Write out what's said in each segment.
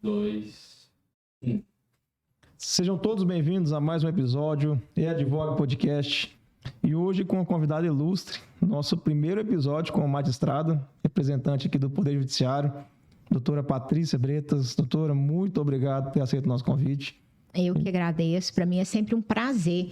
2, 1. Sejam todos bem-vindos a mais um episódio Advoga Podcast. E hoje com uma convidada ilustre, nosso primeiro episódio com a magistrada, representante aqui do Poder Judiciário, doutora Patrícia Bretas. Doutora, muito obrigado por ter aceito o nosso convite. Eu que agradeço. Para mim é sempre um prazer.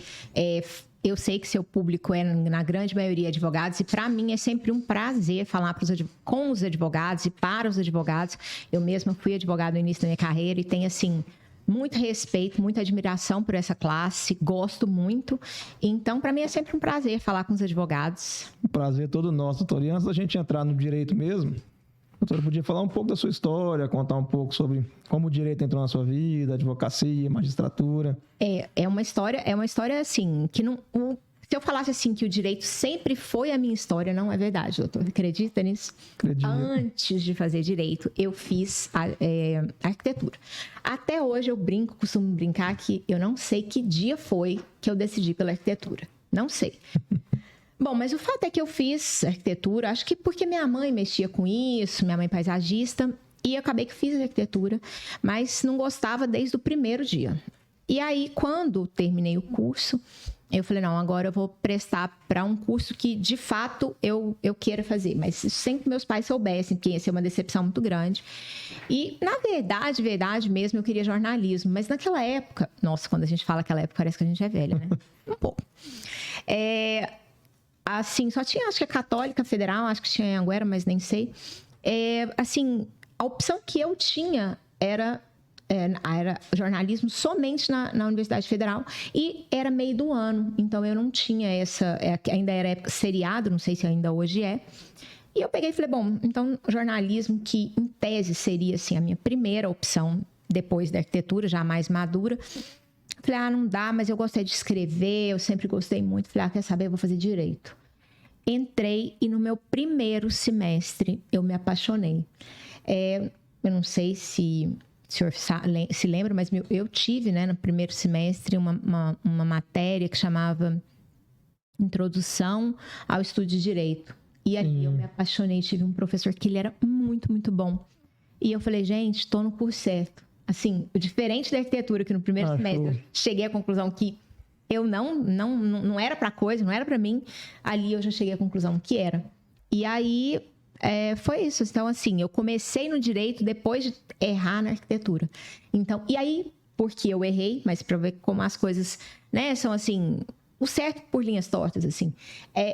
Eu sei que seu público é, na grande maioria, advogados, e para mim é sempre um prazer falar com os advogados e para os advogados. Eu mesma fui advogada no início da minha carreira e tenho, assim, muito respeito, muita admiração por essa classe, gosto muito. Então, para mim é sempre um prazer falar com os advogados. Um prazer todo nosso, doutora. E antes da gente entrar no direito mesmo, doutora, podia falar um pouco da sua história, contar um pouco sobre como o direito entrou na sua vida, advocacia, magistratura. É uma história assim, que não... Se eu falasse assim que o direito sempre foi a minha história, não é verdade, doutor. Acredita nisso? Acredito. Antes de fazer direito, eu fiz arquitetura. Até hoje eu costumo brincar que eu não sei que dia foi que eu decidi pela arquitetura. Não sei. Bom, mas o fato é que eu fiz arquitetura, acho que porque minha mãe mexia com isso, minha mãe paisagista, e acabei que fiz arquitetura, mas não gostava desde o primeiro dia. E aí, quando terminei o curso, eu falei, não, agora eu vou prestar para um curso que, de fato, eu queira fazer. Mas sem que meus pais soubessem, porque ia ser uma decepção muito grande. E, na verdade mesmo, eu queria jornalismo. Mas naquela época... Nossa, quando a gente fala aquela época, parece que a gente é velha, né? Um pouco. Assim, só tinha, acho que a Católica Federal, acho que tinha em Anguera, mas nem sei. Assim, a opção que eu tinha era jornalismo somente na Universidade Federal e era meio do ano, então eu não tinha ainda era época seriado, não sei se ainda hoje é. E eu peguei e falei, bom, então jornalismo, que em tese seria assim a minha primeira opção depois da arquitetura, já mais madura. Falei, não dá, mas eu gostei de escrever, eu sempre gostei muito. Falei, quer saber, eu vou fazer direito. Entrei e no meu primeiro semestre eu me apaixonei. Eu não sei se o senhor se lembra, mas eu tive, né, no primeiro semestre uma matéria que chamava Introdução ao Estudo de Direito. E ali eu me apaixonei, tive um professor que ele era muito, muito bom. E eu falei, gente, estou no curso certo. Assim, diferente da arquitetura, que no primeiro semestre eu cheguei à conclusão que eu não era para coisa, não era para mim. Ali eu já cheguei à conclusão que era. E aí... foi isso. Então, assim, eu comecei no direito depois de errar na arquitetura. Então, e aí, porque eu errei, mas para ver como as coisas, né, são assim, o certo por linhas tortas, assim.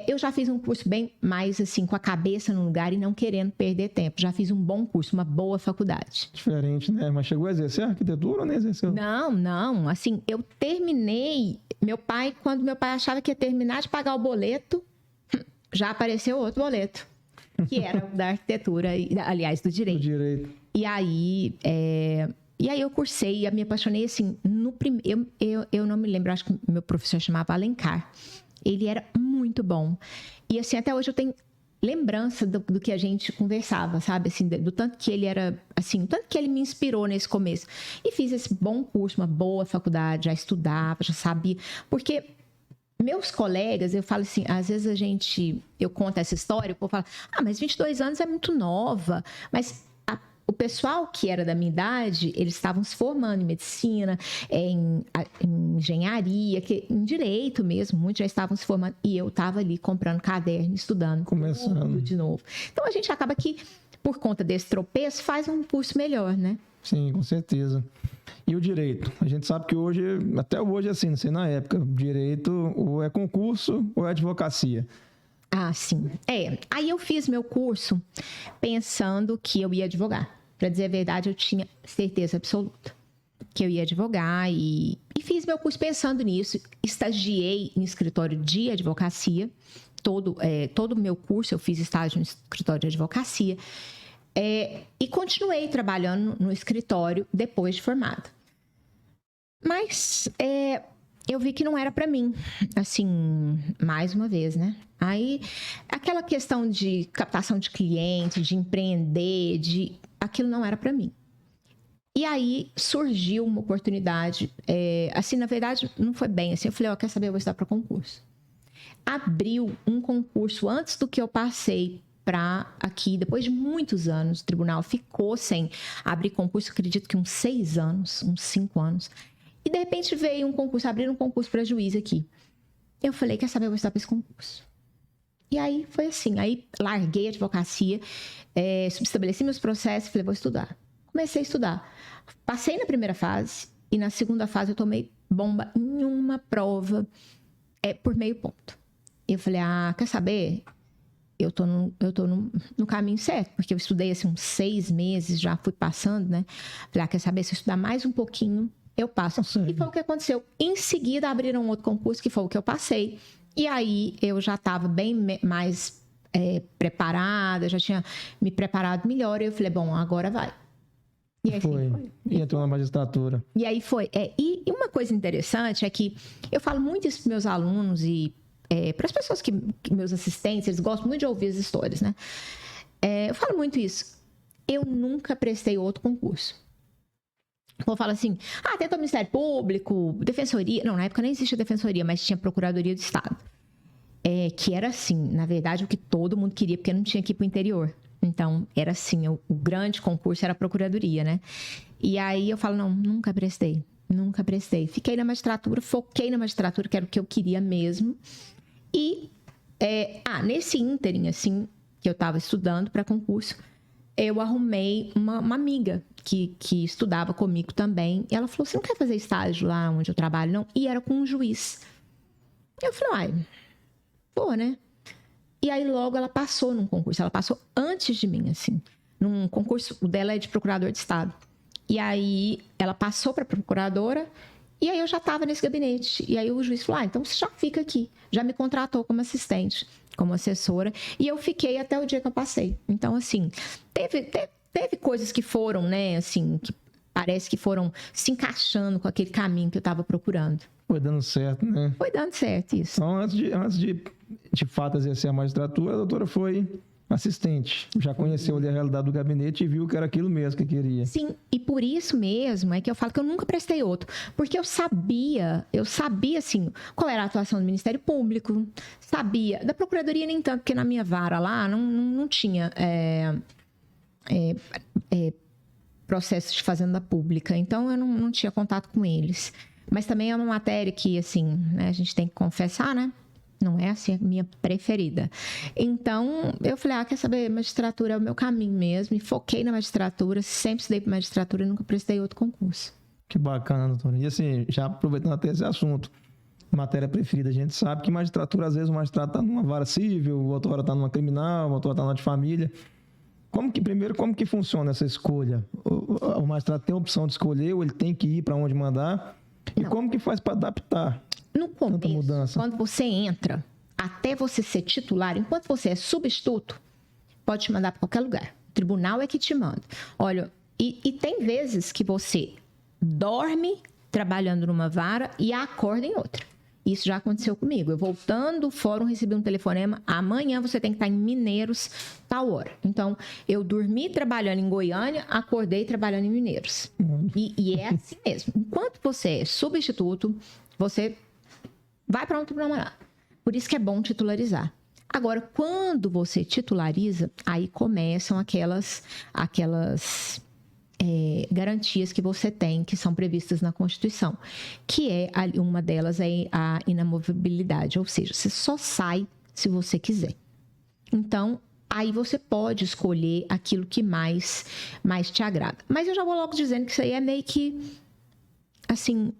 Eu já fiz um curso bem mais, assim, com a cabeça no lugar e não querendo perder tempo. Já fiz um bom curso, uma boa faculdade. Diferente, né? Mas chegou a exercer a arquitetura ou nem exerceu? Não. Assim, eu terminei... Quando meu pai achava que ia terminar de pagar o boleto, já apareceu outro boleto. Que era da arquitetura, aliás, do direito. E aí eu cursei e me apaixonei, assim, eu não me lembro, acho que meu professor chamava Alencar. Ele era muito bom. E, assim, até hoje eu tenho lembrança do que a gente conversava, sabe? Assim, do tanto que ele era, assim, o tanto que ele me inspirou nesse começo. E fiz esse bom curso, uma boa faculdade, já estudava, já sabia. Porque... meus colegas, eu falo assim, às vezes eu conto essa história, o povo fala, mas 22 anos é muito nova. Mas o pessoal que era da minha idade, eles estavam se formando em medicina, em engenharia, em direito mesmo, muitos já estavam se formando. E eu estava ali comprando caderno, estudando. Começando. Tudo de novo. Então, a gente acaba que, por conta desse tropeço, faz um curso melhor, né? Sim, com certeza. E o direito? A gente sabe que hoje, até hoje, assim, não sei na época, direito ou é concurso ou é advocacia. Sim. Aí eu fiz meu curso pensando que eu ia advogar. Para dizer a verdade, eu tinha certeza absoluta que eu ia advogar e fiz meu curso pensando nisso. Estagiei em escritório de advocacia. Todo o meu curso eu fiz estágio no escritório de advocacia. E continuei trabalhando no escritório depois de formada. Mas eu vi que não era para mim, assim, mais uma vez, né? Aí, aquela questão de captação de clientes, de empreender, aquilo não era para mim. E aí surgiu uma oportunidade, assim, na verdade, não foi bem assim. Eu falei, quer saber, eu vou estudar para concurso. Abriu um concurso antes do que eu passei para aqui, depois de muitos anos, o tribunal ficou sem abrir concurso, acredito que uns 6 anos, uns 5 anos. E de repente veio um concurso, abriram um concurso para juiz aqui. Eu falei, quer saber, eu vou estudar para esse concurso. E aí foi assim, aí larguei a advocacia, subestabeleci meus processos e falei, vou estudar. Comecei a estudar. Passei na primeira fase e na segunda fase eu tomei bomba em uma prova por meio ponto. E eu falei, quer saber? Eu tô no caminho certo, porque eu estudei assim uns 6 meses, já fui passando, né? Falei, quer saber? Se eu estudar mais um pouquinho, eu passo. E foi o que aconteceu. Em seguida, abriram outro concurso, que foi o que eu passei. E aí, eu já estava bem mais preparada, já tinha me preparado melhor. E eu falei, bom, agora vai. E aí foi. E entrou na magistratura. E aí foi. E uma coisa interessante é que eu falo muito isso para meus alunos e para as pessoas meus assistentes, eles gostam muito de ouvir as histórias, né? Eu falo muito isso. Eu nunca prestei outro concurso. Eu falo assim, tentou Ministério Público, Defensoria. Não, na época nem existia Defensoria, mas tinha Procuradoria do Estado. Que era assim, na verdade, o que todo mundo queria, porque não tinha que ir para o interior. Então, era assim, o grande concurso era a Procuradoria, né? E aí eu falo, não, nunca prestei. Nunca prestei. Fiquei na magistratura, foquei na magistratura, que era o que eu queria mesmo. E, nesse ínterim, assim, que eu estava estudando para concurso, eu arrumei uma amiga que estudava comigo também. E ela falou, você não quer fazer estágio lá onde eu trabalho, não? E era com um juiz. Eu falei, pô, né? E aí, logo, ela passou num concurso. Ela passou antes de mim, assim. Num concurso, o dela é de procurador de Estado. E aí, ela passou para procuradora. E aí, eu já estava nesse gabinete. E aí, o juiz falou, então você já fica aqui. Já me contratou como assistente, como assessora. E eu fiquei até o dia que eu passei. Então, assim, teve coisas que foram, né, assim, que parece que foram se encaixando com aquele caminho que eu estava procurando. Foi dando certo, né? Foi dando certo, isso. Então, antes de fato exercer a magistratura, a doutora foi assistente. Já conheceu ali a realidade do gabinete e viu que era aquilo mesmo que queria. Sim, e por isso mesmo é que eu falo que eu nunca prestei outro. Porque eu sabia assim, qual era a atuação do Ministério Público, sabia. Da Procuradoria nem tanto, porque na minha vara lá não tinha processo de fazenda pública. Então, eu não tinha contato com eles. Mas também é uma matéria que, assim, né, a gente tem que confessar, né? Não é, assim, a minha preferida. Então, eu falei, quer saber? Magistratura é o meu caminho mesmo. E foquei na magistratura, sempre estudei para magistratura e nunca prestei outro concurso. Que bacana, doutora. E assim, já aproveitando até esse assunto, matéria preferida, a gente sabe que magistratura, às vezes o magistrado está numa vara civil, outra hora está numa criminal, outra hora está numa de família. Como que funciona essa escolha? O magistrado tem a opção de escolher ou ele tem que ir para onde mandar? E como que faz para adaptar no começo, tanta mudança? Quando você entra, até você ser titular, enquanto você é substituto, pode te mandar para qualquer lugar. O tribunal é que te manda. Olha, e tem vezes que você dorme trabalhando numa vara e acorda em outra. Isso já aconteceu comigo. Eu voltando do fórum, recebi um telefonema. Amanhã você tem que estar em Mineiros, tal hora. Então, eu dormi trabalhando em Goiânia, acordei trabalhando em Mineiros. E é assim mesmo. Enquanto você é substituto, você vai para um tribunal. Por isso que é bom titularizar. Agora, quando você titulariza, aí começam aquelas garantias que você tem, que são previstas na Constituição, que uma delas é a inamovibilidade, ou seja, você só sai se você quiser. Então, aí você pode escolher aquilo que mais te agrada. Mas eu já vou logo dizendo que isso aí é meio que, assim,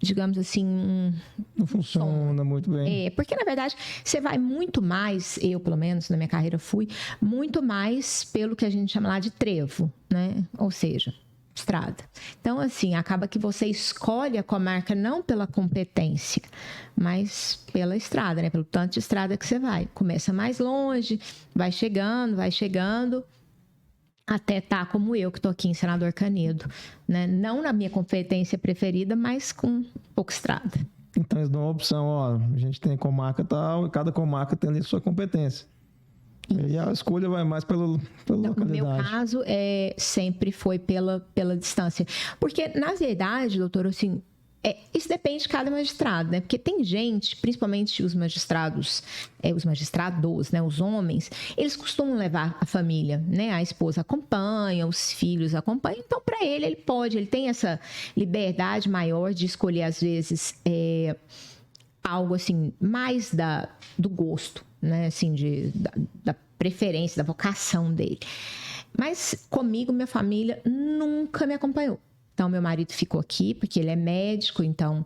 digamos assim... Não funciona muito bem. Porque, na verdade, você vai muito mais, eu, pelo menos, na minha carreira fui, muito mais pelo que a gente chama lá de trevo, né? Ou seja, estrada. Então, assim, acaba que você escolhe a comarca não pela competência, mas pela estrada, né? Pelo tanto de estrada que você vai. Começa mais longe, vai chegando... até tá como eu, que tô aqui em Senador Canedo, né? Não na minha competência preferida, mas com pouca estrada. Então, eles dão uma opção, a gente tem comarca tal, e cada comarca tem ali sua competência. Isso. E a escolha vai mais pela localidade. No meu caso, sempre foi pela distância. Porque, na verdade, doutor, assim, Isso depende de cada magistrado, né? Porque tem gente, principalmente os magistrados, né? Os homens, eles costumam levar a família, né? A esposa acompanha, os filhos acompanham. Então, para ele tem essa liberdade maior de escolher, às vezes, algo assim, mais do gosto, né? Assim, da preferência, da vocação dele. Mas comigo, minha família nunca me acompanhou. Então, meu marido ficou aqui, porque ele é médico, então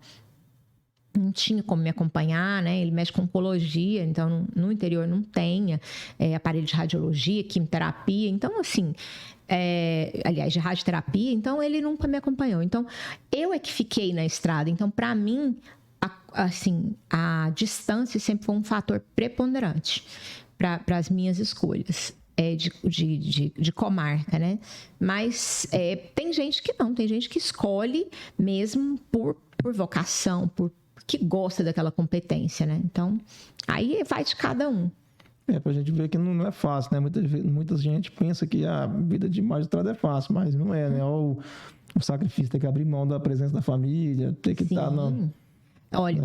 não tinha como me acompanhar, né? Ele mexe com oncologia, então no interior não tem aparelho de radiologia, quimioterapia. Então, assim, aliás, de radioterapia, então ele nunca me acompanhou. Então, eu é que fiquei na estrada. Então, para mim, a distância sempre foi um fator preponderante para as minhas escolhas. De comarca, né? Mas tem gente que não, tem gente que escolhe mesmo por vocação, porque gosta daquela competência, né? Então, aí vai de cada um. Pra gente ver que não é fácil, né? Muita gente pensa que a vida de magistrado é fácil, mas não é, né? O sacrifício, ter que abrir mão da presença da família, ter que estar na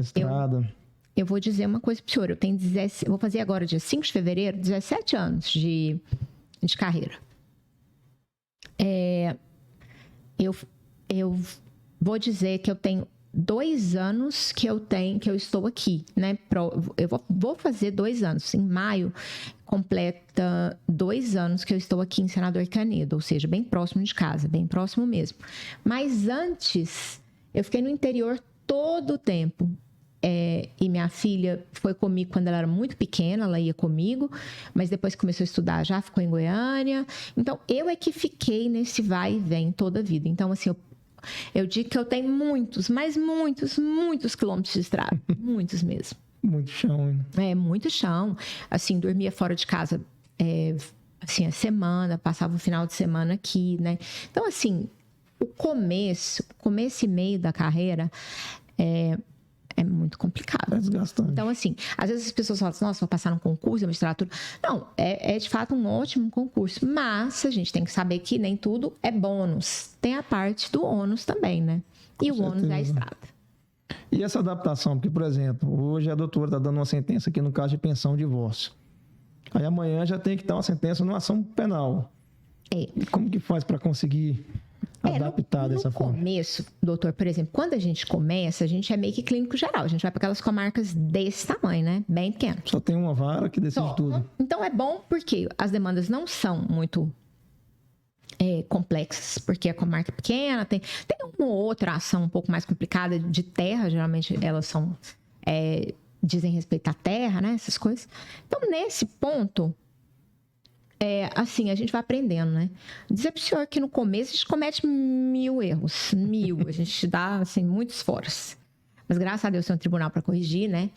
estrada. Eu vou dizer uma coisa para o senhor. Eu vou fazer agora, dia 5 de fevereiro, 17 anos de carreira. Eu vou dizer que eu tenho 2 anos que eu estou aqui, né? Eu vou fazer 2 anos. Em maio, completa 2 anos que eu estou aqui em Senador Canedo, ou seja, bem próximo de casa, bem próximo mesmo. Mas antes, eu fiquei no interior todo o tempo. E minha filha foi comigo quando ela era muito pequena, ela ia comigo, mas depois que começou a estudar já ficou em Goiânia. Então, eu é que fiquei nesse vai e vem toda a vida. Então, assim, eu digo que eu tenho muitos, mas muitos quilômetros de estrada. Muitos mesmo. Muito chão, hein? Muito chão. Assim, dormia fora de casa, assim, a semana, passava o final de semana aqui, né? Então, assim, o começo e meio da carreira é muito complicado. É desgastante. Então, assim, às vezes as pessoas falam assim, nossa, vou passar num concurso de magistratura. Não, é de fato um ótimo concurso, mas a gente tem que saber que nem tudo é bônus. Tem a parte do ônus também, né? E o ônus é a estrada. E essa adaptação? Porque, por exemplo, hoje a doutora está dando uma sentença aqui no caso de pensão e divórcio. Aí amanhã já tem que dar uma sentença numa ação penal. Como que faz para conseguir adaptar dessa forma? No começo, doutor, por exemplo, quando a gente começa, a gente é meio que clínico geral. A gente vai para aquelas comarcas desse tamanho, né? Bem pequeno. Só tem uma vara que decide tudo. Então é bom porque as demandas não são muito complexas, porque a comarca é pequena, tem uma outra ação um pouco mais complicada de terra, geralmente elas são dizem respeito à terra, né? Essas coisas. Então, nesse ponto, assim, a gente vai aprendendo, né? Dizer pro senhor que no começo a gente comete 1000 erros. 1000. A gente dá, assim, muitos foras. Mas, graças a Deus, tem um tribunal para corrigir, né?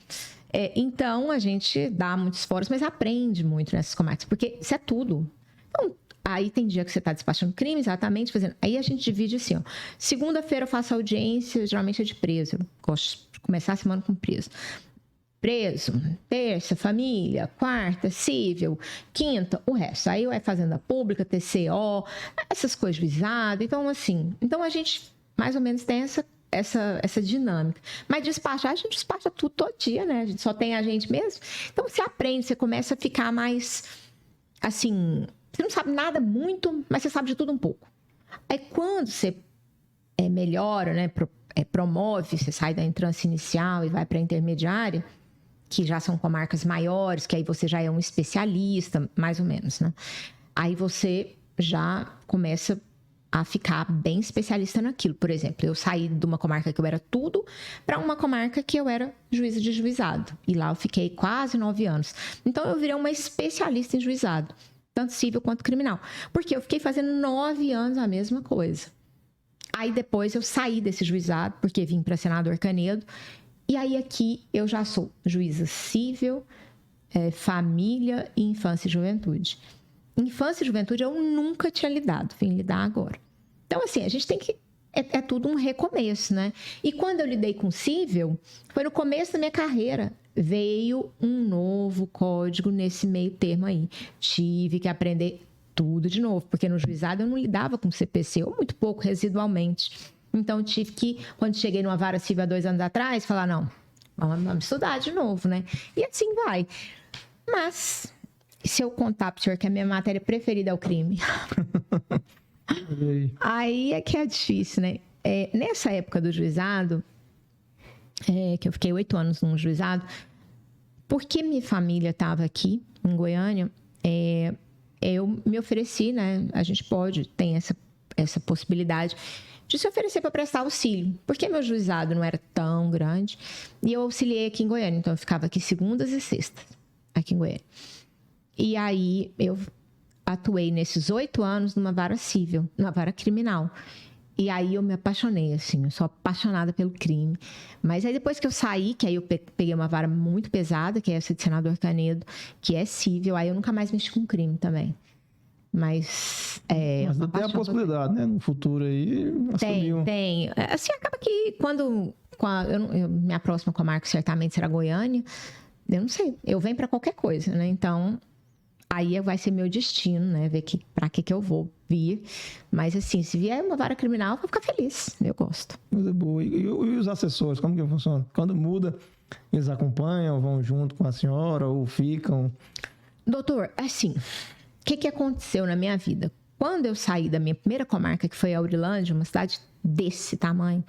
Então, a gente dá muitos foras, mas aprende muito nessas comarcas, porque isso é tudo. Então, aí tem dia que você está despachando crime, exatamente, fazendo... Aí a gente divide assim, ó. Segunda-feira eu faço audiência, geralmente é de preso. Eu gosto de começar a semana com preso. Preso, terça, família, quarta, cível, quinta, o resto. Aí vai fazenda pública, TCO, essas coisas, juizado. Então, assim, a gente mais ou menos tem essa dinâmica. Mas despachar, a gente despacha tudo todo dia, né? A gente só tem a gente mesmo. Então, você aprende, você começa a ficar mais, assim, você não sabe nada muito, mas você sabe de tudo um pouco. Aí, quando você melhora, né? Promove, você sai da entrância inicial e vai para a intermediária, que já são comarcas maiores, que aí você já é um especialista, mais ou menos, né? Aí você já começa a ficar bem especialista naquilo. Por exemplo, eu saí de uma comarca que eu era tudo para uma comarca que eu era juíza de juizado. E lá eu fiquei quase 9 anos. Então, eu virei uma especialista em juizado, tanto civil quanto criminal. Porque eu fiquei fazendo 9 anos a mesma coisa. Aí, depois, eu saí desse juizado, porque vim para Senador Canedo. E aí, aqui, eu já sou juíza civil, família e infância e juventude. Infância e juventude eu nunca tinha lidado, vim lidar agora. Então, assim, a gente tem que... É tudo um recomeço, né? E quando eu lidei com civil, foi no começo da minha carreira. Veio um novo código nesse meio termo aí. Tive que aprender tudo de novo, porque no juizado eu não lidava com CPC, ou muito pouco, residualmente. Então, eu tive que, quando cheguei numa vara civil há 2 anos atrás, falar, não, vamos estudar de novo, né? E assim vai. Mas, se eu contar pro senhor que a minha matéria preferida é o crime, aí é que é difícil, né? Nessa época do juizado, que eu fiquei 8 anos num juizado, porque minha família estava aqui, em Goiânia, eu me ofereci, né? A gente tem essa possibilidade de se oferecer para prestar auxílio, porque meu juizado não era tão grande, e eu auxiliei aqui em Goiânia, então eu ficava aqui segundas e sextas, aqui em Goiânia. E aí eu atuei nesses 8 anos numa vara civil, numa vara criminal. E aí eu me apaixonei, assim, eu sou apaixonada pelo crime. Mas aí depois que eu saí, que aí eu peguei uma vara muito pesada, que é essa de Senador Canedo, que é civil, aí eu nunca mais mexi com crime também. Mas tem a possibilidade, né? No futuro aí, assumir Tem. Assim, acaba que quando eu me aproximo com a marca, certamente será Goiânia, eu não sei, eu venho para qualquer coisa, né? Então, aí vai ser meu destino, né? Ver para que eu vou vir. Mas, assim, se vier uma vara criminal, eu vou ficar feliz. Eu gosto. Coisa boa. E os assessores, como que funciona? Quando muda, eles acompanham, vão junto com a senhora ou ficam? Doutor, assim, o que aconteceu na minha vida? Quando eu saí da minha primeira comarca, que foi Aurilândia, uma cidade desse tamanho,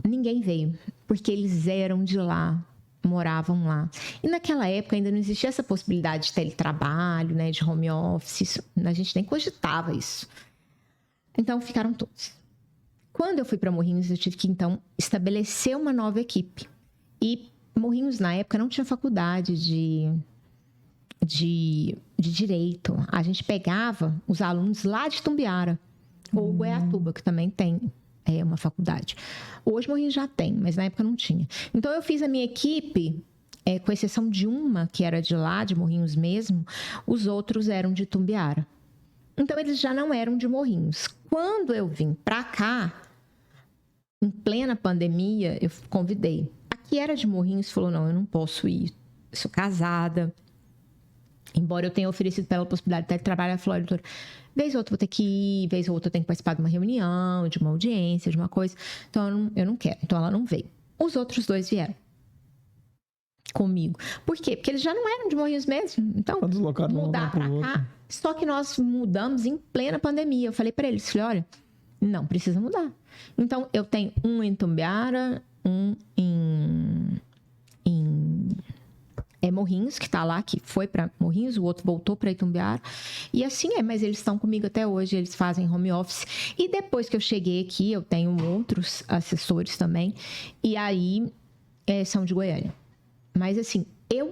ninguém veio, porque eles eram de lá, moravam lá. E naquela época ainda não existia essa possibilidade de teletrabalho, né, de home office, a gente nem cogitava isso. Então ficaram todos. Quando eu fui para Morrinhos, eu tive que então estabelecer uma nova equipe. E Morrinhos na época não tinha faculdade de direito. A gente pegava os alunos lá de Tumbiara ou Goiatuba, que também tem uma faculdade. Hoje Morrinhos já tem, mas na época não tinha. Então eu fiz a minha equipe, com exceção de uma que era de lá, de Morrinhos mesmo, os outros eram de Tumbiara. Então eles já não eram de Morrinhos. Quando eu vim para cá, em plena pandemia, eu convidei. A que era de Morrinhos falou, não, eu não posso ir, eu sou casada. Embora eu tenha oferecido para ela a possibilidade de teletrabalho, ela falou, doutora, vez ou outra vou ter que ir, vez ou outra eu tenho que participar de uma reunião, de uma audiência, de uma coisa. Então, eu não quero. Então, ela não veio. Os outros 2 vieram comigo. Por quê? Porque eles já não eram de Morrinhos mesmo. Então, mudar para cá. Só que nós mudamos em plena pandemia. Eu falei para eles, falei, olha, não precisa mudar. Então, eu tenho um em Tumbiara, um em Morrinhos, que está lá, que foi para Morrinhos, o outro voltou para Itumbiara. E assim mas eles estão comigo até hoje, eles fazem home office. E depois que eu cheguei aqui, eu tenho outros assessores também, e aí são de Goiânia. Mas assim,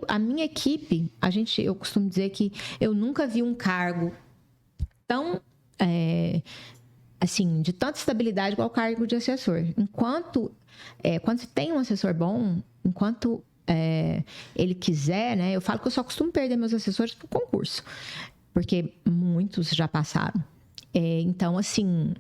a minha equipe, eu costumo dizer que eu nunca vi um cargo tão, assim, de tanta estabilidade igual o cargo de assessor. Quando você tem um assessor bom, enquanto ele quiser, né? Eu falo que eu só costumo perder meus assessores pro concurso, porque muitos já passaram. Então, assim,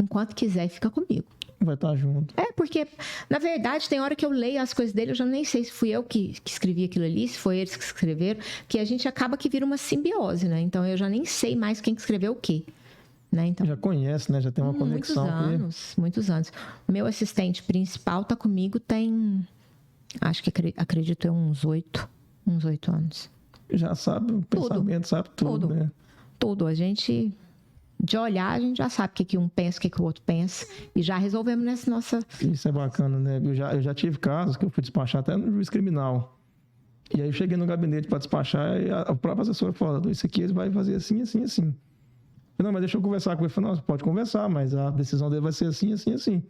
enquanto quiser, fica comigo. Vai estar junto. Porque, na verdade, tem hora que eu leio as coisas dele, eu já nem sei se fui eu que escrevi aquilo ali, se foi eles que escreveram, que a gente acaba que vira uma simbiose, né? Então, eu já nem sei mais quem escreveu o quê. Né? Então, já conhece, né? Já tem uma conexão. Muitos anos. O meu assistente principal tá comigo tem... Acho que acredito uns 8 anos. Já sabe o pensamento, sabe tudo, né? Tudo. A gente, de olhar, a gente já sabe o que um pensa, o que o outro pensa. E já resolvemos nessa nossa... Isso é bacana, né? Eu já tive casos que eu fui despachar até no juiz criminal. E aí eu cheguei no gabinete para despachar e a própria assessora falou, isso aqui ele vai fazer assim, assim, assim. Eu falei, não, mas deixa eu conversar com ele. Eu falei, não, você pode conversar, mas a decisão dele vai ser assim, assim, assim.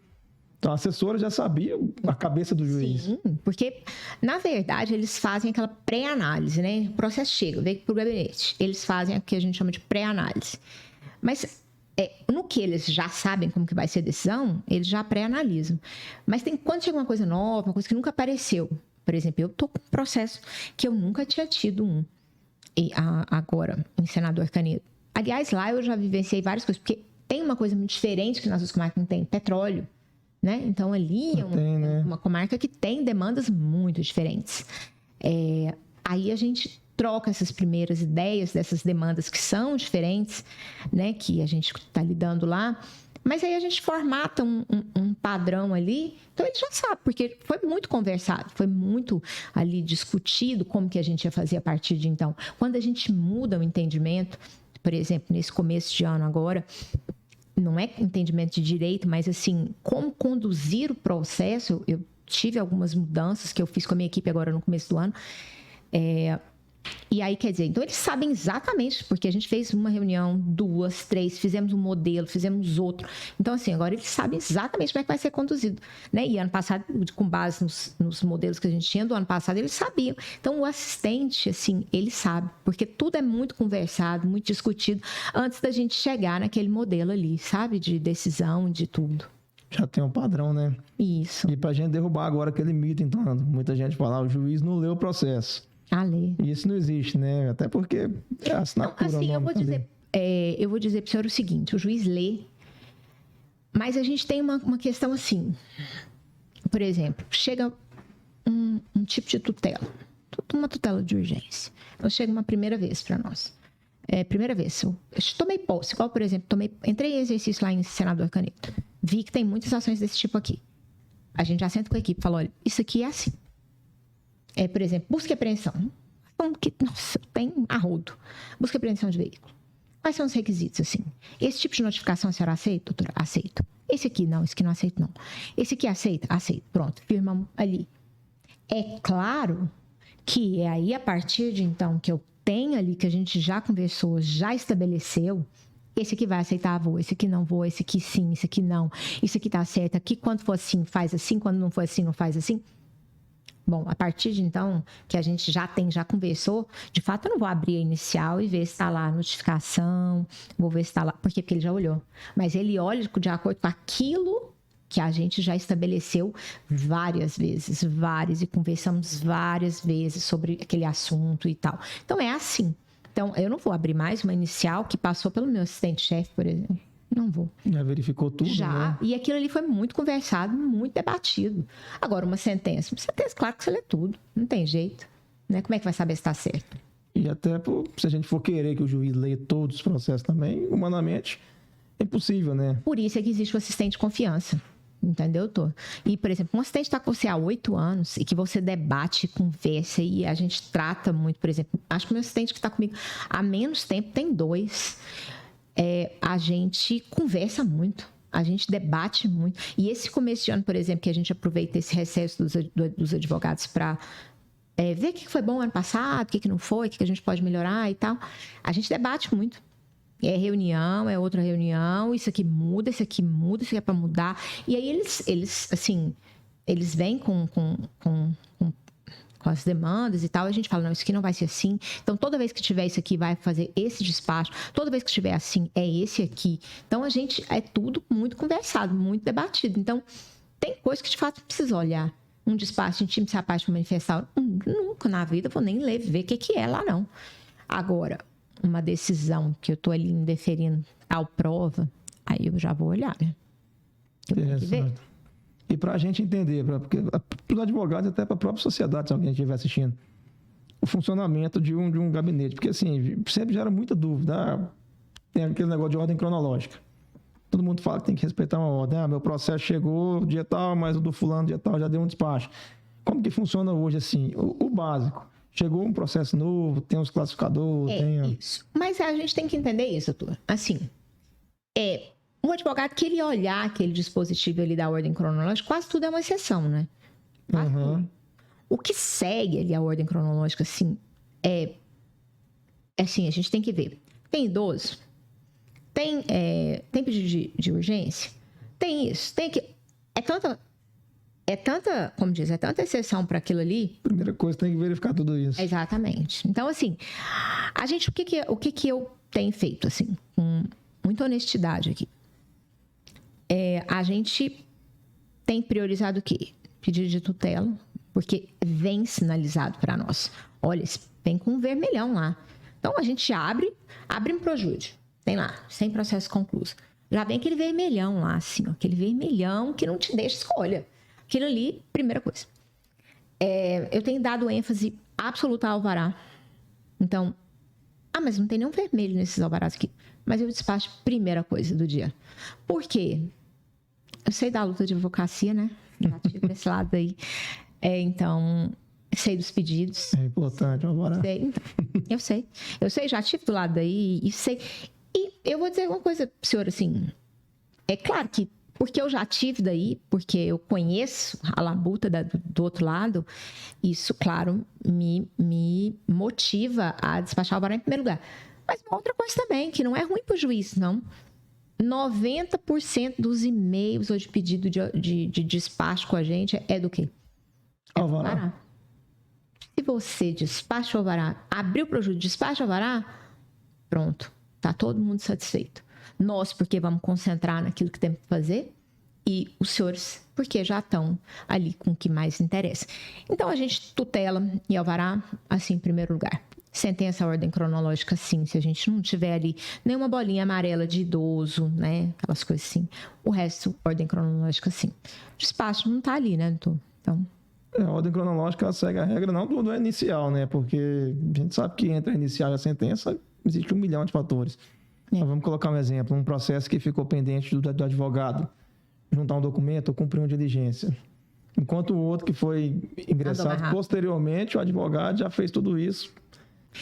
Então, a assessora já sabia a cabeça do juiz. Sim, porque, na verdade, eles fazem aquela pré-análise, né? O processo chega, vem para o gabinete. Eles fazem o que a gente chama de pré-análise. Mas, no que eles já sabem como que vai ser a decisão, eles já pré-analisam. Mas quando chega uma coisa nova, uma coisa que nunca apareceu. Por exemplo, eu estou com um processo que eu nunca tinha tido agora, em Senador Canedo. Aliás, lá eu já vivenciei várias coisas, porque tem uma coisa muito diferente que nas outras comarcas não tem, petróleo. Né? Então, ali uma comarca que tem demandas muito diferentes. Aí a gente troca essas primeiras ideias dessas demandas que são diferentes, né? Que a gente está lidando lá, Mas aí a gente formata um padrão ali, então ele já sabe, porque foi muito conversado, foi muito ali discutido como que a gente ia fazer a partir de então. Quando a gente muda o entendimento, por exemplo, nesse começo de ano agora, não é entendimento de direito, mas assim, como conduzir o processo, eu tive algumas mudanças que eu fiz com a minha equipe agora no começo do ano, e aí, quer dizer, então eles sabem exatamente, porque a gente fez uma reunião, 2, 3, fizemos um modelo, fizemos outro. Então, assim, agora eles sabem exatamente como é que vai ser conduzido, né? E ano passado, com base nos modelos que a gente tinha do ano passado, eles sabiam. Então, o assistente, assim, ele sabe, porque tudo é muito conversado, muito discutido, antes da gente chegar naquele modelo ali, sabe? De decisão, de tudo. Já tem um padrão, né? Isso. E pra gente derrubar agora aquele mito, então, muita gente fala, o juiz não leu o processo. A lei. Isso não existe, né? Até porque é a assinatura. Não, assim, eu vou dizer para o senhor o seguinte, o juiz lê, mas a gente tem uma questão assim, por exemplo, chega um tipo de tutela, uma tutela de urgência. Então, chega uma primeira vez para nós. Primeira vez, eu tomei posse, igual, por exemplo, entrei em exercício lá em Senador Canedo, vi que tem muitas ações desse tipo aqui. A gente já senta com a equipe e fala, olha, isso aqui é assim. Por exemplo, busca e apreensão. Nossa, tem arrodo. Busca e apreensão de veículo. Quais são os requisitos, assim? Esse tipo de notificação a senhora aceita, doutora? Aceito. Esse aqui não, esse aqui não aceito, não. Esse aqui aceita? Aceito. Pronto, firmamos ali. É claro que é aí, a partir de então, que eu tenho ali, que a gente já conversou, já estabeleceu, esse aqui vai aceitar, vou, esse aqui não vou, esse aqui sim, esse aqui não, isso aqui tá certo, aqui quando for assim, faz assim, quando não for assim, não faz assim. Bom, a partir de então, que a gente já conversou, de fato eu não vou abrir a inicial e ver se está lá a notificação, vou ver se está lá, porque ele já olhou. Mas ele olha de acordo com aquilo que a gente já estabeleceu várias vezes, e conversamos várias vezes sobre aquele assunto e tal. Então é assim. Então eu não vou abrir mais uma inicial que passou pelo meu assistente-chefe, por exemplo. Não vou. Já verificou tudo, Já, né? E aquilo ali foi muito conversado, muito debatido. Agora, uma sentença, claro que você lê tudo, não tem jeito. Né? Como é que vai saber se está certo? E até se a gente for querer que o juiz leia todos os processos também, humanamente, é impossível, né? Por isso é que existe o assistente de confiança. Entendeu, doutor? E, por exemplo, um assistente está com você há 8 anos e que você debate, conversa e a gente trata muito, por exemplo, acho que o meu assistente que está comigo há menos tempo tem 2. A gente conversa muito, a gente debate muito. E esse começo de ano, por exemplo, que a gente aproveita esse recesso dos advogados para ver o que foi bom ano passado, o que não foi, o que a gente pode melhorar e tal. A gente debate muito. É reunião, é outra reunião, isso aqui muda, isso aqui é para mudar. E aí eles assim, eles vêm com as demandas e tal, a gente fala, não, isso aqui não vai ser assim. Então, toda vez que tiver isso aqui, vai fazer esse despacho. Toda vez que tiver assim, é esse aqui. Então, a gente é tudo muito conversado, muito debatido. Então, tem coisa que de fato precisa olhar. Um despacho em time se rapaz para manifestar, nunca na vida vou nem ler, ver o que é lá, não. Agora, uma decisão que eu tô ali indeferindo tal prova, aí eu já vou olhar, né? Eu tenho que ver. E para a gente entender, porque para os advogados, até para a própria sociedade, se alguém estiver assistindo, o funcionamento de um gabinete. Porque, assim, sempre gera muita dúvida. Tem aquele negócio de ordem cronológica. Todo mundo fala que tem que respeitar uma ordem. Meu processo chegou dia tal, mas o do fulano dia tal já deu um despacho. Como que funciona hoje, assim? O básico. Chegou um processo novo, tem os classificadores, Isso. Mas a gente tem que entender isso, doutor. Assim, um advogado que ele olhar aquele dispositivo ali da ordem cronológica, quase tudo é uma exceção, né? Quase tudo. O que segue ali a ordem cronológica, assim, assim, a gente tem que ver. Tem idoso, tem pedido de urgência, tem isso, tem que... É tanta, como diz, é tanta exceção para aquilo ali. Primeira coisa, tem que verificar tudo isso. Exatamente. Então, assim, a gente, o que eu tenho feito, assim, com muita honestidade aqui? A gente tem priorizado o quê? Pedido de tutela, porque vem sinalizado para nós. Olha, vem com um vermelhão lá. Então, a gente abre um projúdio. Tem lá, sem processo concluído. Já vem aquele vermelhão lá, assim, ó, aquele vermelhão que não te deixa escolha. Aquilo ali, primeira coisa. Eu tenho dado ênfase absoluta ao alvará. Então, mas não tem nenhum vermelho nesses alvarás aqui. mas eu despacho primeira coisa do dia. Por quê? Eu sei da luta de advocacia, né? Já tive desse lado aí. Então, sei dos pedidos. É importante, vamos sei, então, eu sei. Eu sei, já tive do lado daí e sei. E eu vou dizer uma coisa pro senhor, assim. É claro que, porque eu já tive daí, porque eu conheço a labuta do outro lado, isso, claro, me motiva a despachar o alvará em primeiro lugar. Mas uma outra coisa também, que não é ruim pro juiz, não. 90% dos e-mails ou de pedido de despacho com a gente é do quê? Alvará. Se você despacha o alvará, abriu para o juiz, despacha o alvará, pronto, tá todo mundo satisfeito. Nós, porque vamos concentrar naquilo que temos que fazer, e os senhores, porque já estão ali com o que mais interessa. Então, a gente tutela e alvará, assim, em primeiro lugar. Sentença, ordem cronológica, sim, se a gente não tiver ali nenhuma bolinha amarela de idoso, né, aquelas coisas assim. O resto, ordem cronológica, sim. O despacho não tá ali, né, doutor? Então... A ordem cronológica segue a regra não do inicial, né? Porque a gente sabe que entre a inicial e a sentença existe 1 milhão de fatores. Então, vamos colocar um exemplo, um processo que ficou pendente do advogado juntar um documento ou cumprir uma diligência. Enquanto o outro que foi ingressado posteriormente, o advogado já fez tudo isso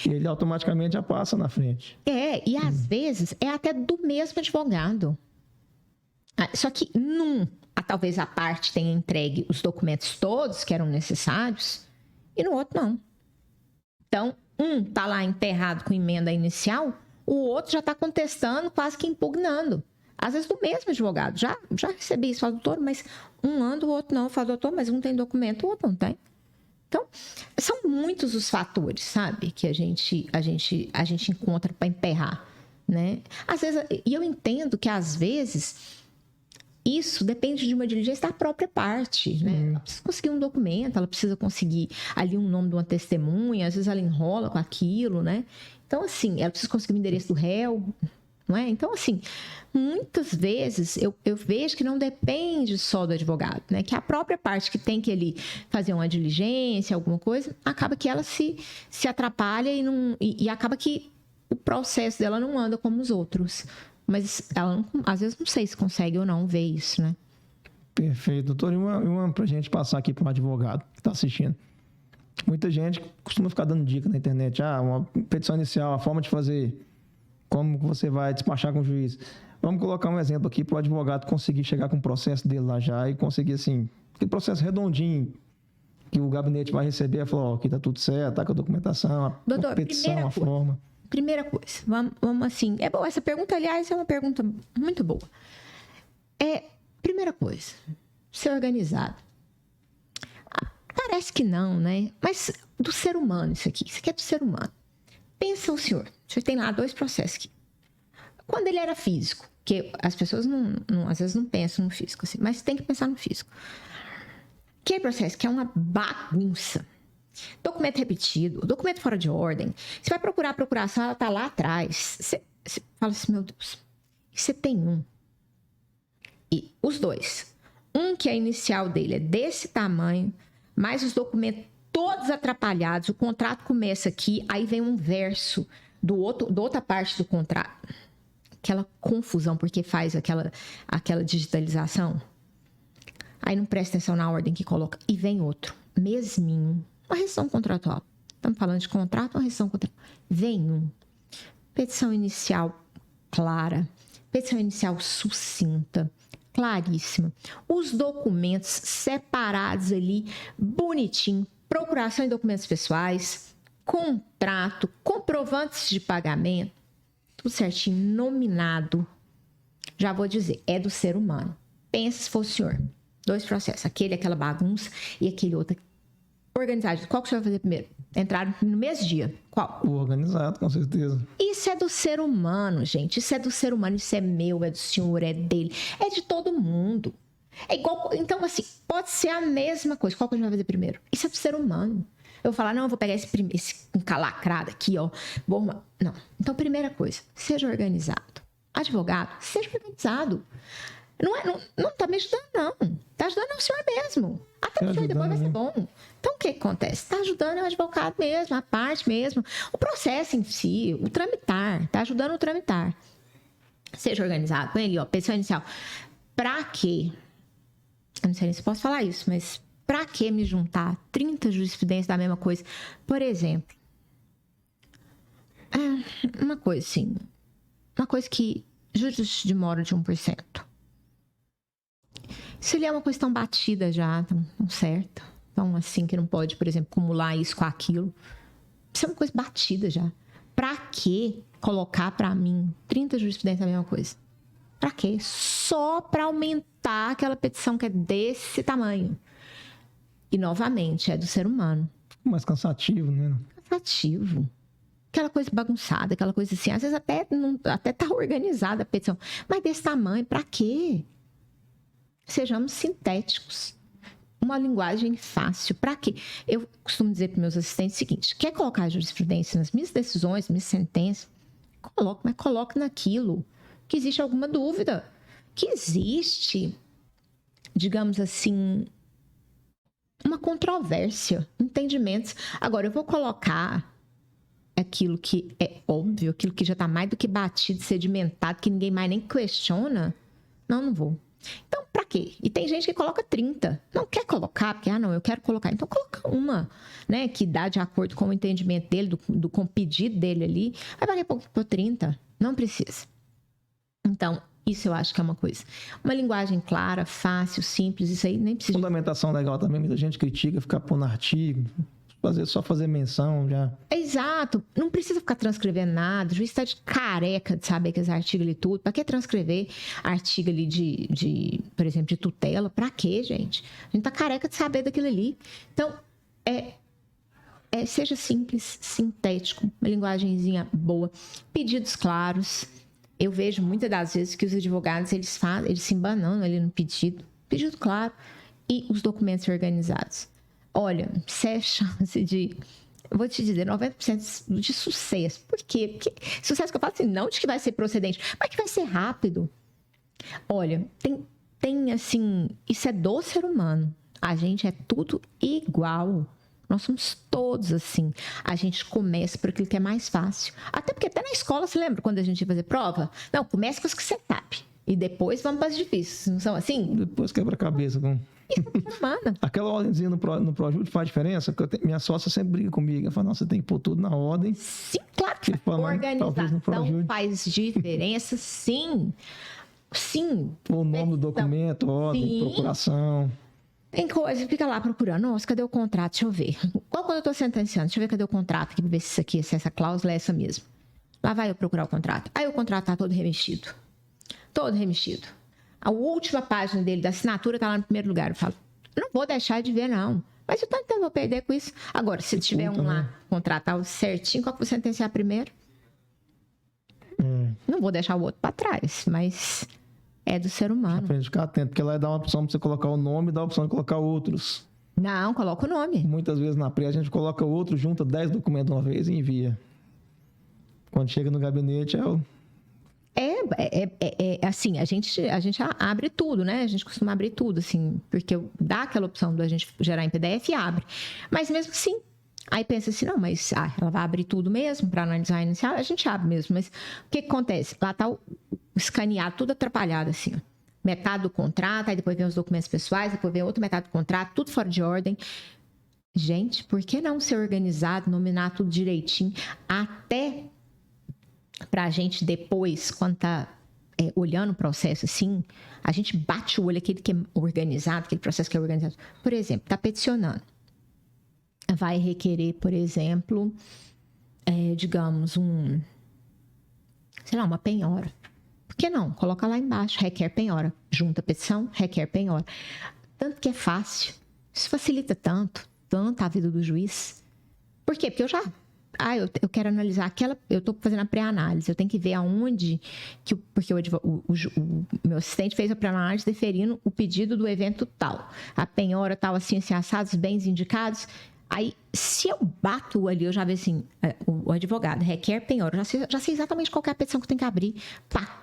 e ele automaticamente já passa na frente. E às vezes é até do mesmo advogado. Só que talvez a parte tenha entregue os documentos todos que eram necessários e no outro não. Então, tá lá emperrado com emenda inicial, o outro já está contestando, quase que impugnando. Às vezes do mesmo advogado. Já recebi isso, fala, doutor, mas um anda, o outro não. Fala, doutor, mas um tem documento, o outro não tem. Então, são muitos os fatores, sabe, que a gente encontra para emperrar, né? Às vezes, e eu entendo que às vezes isso depende de uma diligência da própria parte, né? Ela precisa conseguir um documento, ela precisa conseguir ali um nome de uma testemunha, às vezes ela enrola com aquilo, né? Então, assim, ela precisa conseguir o endereço do réu, não é? Então, assim, muitas vezes eu vejo que não depende só do advogado, né? Que a própria parte que tem que ali fazer uma diligência, alguma coisa, acaba que ela se atrapalha e acaba que o processo dela não anda como os outros. Mas ela, às vezes, não sei se consegue ou não ver isso, né? Perfeito. Doutor, e uma pra gente passar aqui para um advogado que está assistindo. Muita gente costuma ficar dando dica na internet. Uma petição inicial, a forma de fazer, como você vai despachar com o juiz. Vamos colocar um exemplo aqui para o advogado conseguir chegar com o processo dele lá já e conseguir, assim, aquele processo redondinho que o gabinete vai receber e falar, aqui tá tudo certo, tá com a documentação, doutor, a petição, a forma. Primeira coisa, vamos assim, é boa essa pergunta, aliás, é uma pergunta muito boa. Primeira coisa, ser organizado. Parece que não, né? Mas do ser humano isso aqui é do ser humano. Pensa o senhor tem lá 2 processos aqui. Quando ele era físico, que as pessoas às vezes não pensam no físico, assim, mas tem que pensar no físico. Que processo que é uma bagunça. Documento repetido, documento fora de ordem. Você vai procurar, ela tá lá atrás. Você fala assim, meu Deus, você tem um. E os 2. Um que a inicial dele é desse tamanho, mais os documentos todos atrapalhados, o contrato começa aqui, aí vem um verso da outra parte do contrato. Aquela confusão, porque faz aquela digitalização. Aí não presta atenção na ordem que coloca. E vem outro, mesminho. Uma rescisão contratual. Estamos falando de contrato, uma rescisão contratual. Vem petição inicial clara, petição inicial sucinta, claríssima. Os documentos separados ali, bonitinho. Procuração de documentos pessoais, contrato, comprovantes de pagamento, tudo certinho, nominado. Já vou dizer, é do ser humano. Pensa se fosse o senhor. 2 processos, aquela bagunça e aquele outro organizado. Qual que o senhor vai fazer primeiro? Entraram no mesmo dia. Qual? O organizado, com certeza. Isso é do ser humano, gente. Isso é do ser humano. Isso é meu, é do senhor, é dele. É de todo mundo. É igual... Então, assim, pode ser a mesma coisa. Qual que a gente vai fazer primeiro? Isso é do ser humano. Eu vou falar, não, eu vou pegar esse encalacrado aqui, ó. Não. Então, primeira coisa, seja organizado. Advogado, seja organizado. Não tá me ajudando, não. Tá ajudando o senhor mesmo. Até o senhor depois vai ser bom. Então, o que acontece? Tá ajudando o advogado mesmo, a parte mesmo. O processo em si, o tramitar. Tá ajudando o tramitar. Seja organizado. Põe ali, ó, petição inicial. Pra quê? Eu não sei nem se posso falar isso, mas pra que me juntar 30 jurisprudências da mesma coisa? Por exemplo, uma coisa assim, uma coisa que juros de mora de 1%. Isso ali é uma coisa tão batida já, tão certa, tão assim que não pode, por exemplo, acumular isso com aquilo. Isso é uma coisa batida já. Pra que colocar pra mim 30 jurisprudências da mesma coisa? Pra quê? Só pra aumentar aquela petição que é desse tamanho. E, novamente, é do ser humano. Mais cansativo, né? Cansativo. Aquela coisa bagunçada, aquela coisa assim. Às vezes até tá organizada a petição. Mas desse tamanho, pra quê? Sejamos sintéticos. Uma linguagem fácil. Pra quê? Eu costumo dizer para meus assistentes o seguinte: quer colocar a jurisprudência nas minhas decisões, minhas sentenças? Coloque, mas coloque naquilo que existe alguma dúvida. Que existe, digamos assim, uma controvérsia, entendimentos. Agora, eu vou colocar aquilo que é óbvio, aquilo que já está mais do que batido, sedimentado, que ninguém mais nem questiona. Não vou. Então, pra quê? E tem gente que coloca 30. Não quer colocar, porque, não, eu quero colocar. Então, coloca uma, né, que dá de acordo com o entendimento dele, com o pedido dele ali. Aí, daqui a pouco, por 30. Não precisa. Então, isso eu acho que é uma coisa. Uma linguagem clara, fácil, simples, isso aí nem precisa. Fundamentação legal também, muita gente critica ficar pondo artigo, só fazer menção já. Exato, não precisa ficar transcrevendo nada, o juiz está de careca de saber que esse artigo ali tudo. Para que transcrever artigo ali por exemplo, de tutela? Para quê, gente? A gente tá careca de saber daquilo ali. Então, seja simples, sintético, uma linguagenzinha boa, pedidos claros. Eu vejo muitas das vezes que os advogados, eles se embananam ali no pedido claro, e os documentos organizados. Olha, se é chance de, eu vou te dizer, 90% de sucesso. Por quê? Porque sucesso que eu falo assim, não de que vai ser procedente, mas que vai ser rápido. Olha, tem assim, isso é do ser humano. A gente é tudo igual. Nós somos todos assim. A gente começa por aquilo que é mais fácil. Até porque até na escola, você lembra quando a gente ia fazer prova? Não, começa com as que você sabe. E depois vamos para as difíceis. Não são assim? Depois quebra a cabeça com... Aquela ordemzinha no ProJudice faz diferença, porque minha sócia sempre briga comigo. Ela fala, não, você tem que pôr tudo na ordem. Sim, claro que organização faz diferença, sim. Sim. O nome do documento, ordem, sim. Procuração. Tem coisa, fica lá procurando. Nossa, cadê o contrato? Deixa eu ver. Qual quando eu estou sentenciando? Deixa eu ver cadê o contrato aqui, para ver se isso aqui, se essa cláusula é essa mesmo. Lá vai eu procurar o contrato. Aí o contrato está todo remexido. Todo remexido. A última página dele, da assinatura, está lá no primeiro lugar. Eu falo, não vou deixar de ver, não. Mas eu tanto vou perder com isso. Agora, se tiver um lá, contratar certinho, qual que eu vou sentenciar primeiro? Não vou deixar o outro para trás, mas é do ser humano. Pra gente ficar atento, porque lá dá uma opção para você colocar o nome e dá a opção de colocar outros. Não, coloca o nome. Muitas vezes na pré a gente coloca outro, junta 10 documentos uma vez e envia. Quando chega no gabinete é o... assim, a gente abre tudo, né? A gente costuma abrir tudo, assim, porque dá aquela opção da gente gerar em PDF e abre. Mas mesmo assim, aí pensa assim, não, mas ela vai abrir tudo mesmo para analisar inicial, a gente abre mesmo. Mas o que acontece? Lá tá o escaneado, tudo atrapalhado, assim, ó. Metade do contrato, aí depois vem os documentos pessoais, depois vem outra metade do contrato, tudo fora de ordem. Gente, por que não ser organizado, nominar tudo direitinho, até para a gente depois, quando tá olhando o processo assim, a gente bate o olho, aquele que é organizado, aquele processo que é organizado. Por exemplo, está peticionando. Vai requerer, por exemplo, digamos, uma penhora. Por que não? Coloca lá embaixo, requer penhora. Junta a petição, requer penhora. Tanto que é fácil. Isso facilita tanto a vida do juiz. Por quê? Porque eu quero analisar eu estou fazendo a pré-análise, eu tenho que ver aonde, porque o meu assistente fez a pré-análise deferindo o pedido do evento tal, a penhora tal, assim, assados, bens indicados. Aí, se eu bato ali, eu já vejo assim, o advogado requer penhora, eu já sei exatamente qual que é a petição que eu tenho que abrir. Pá!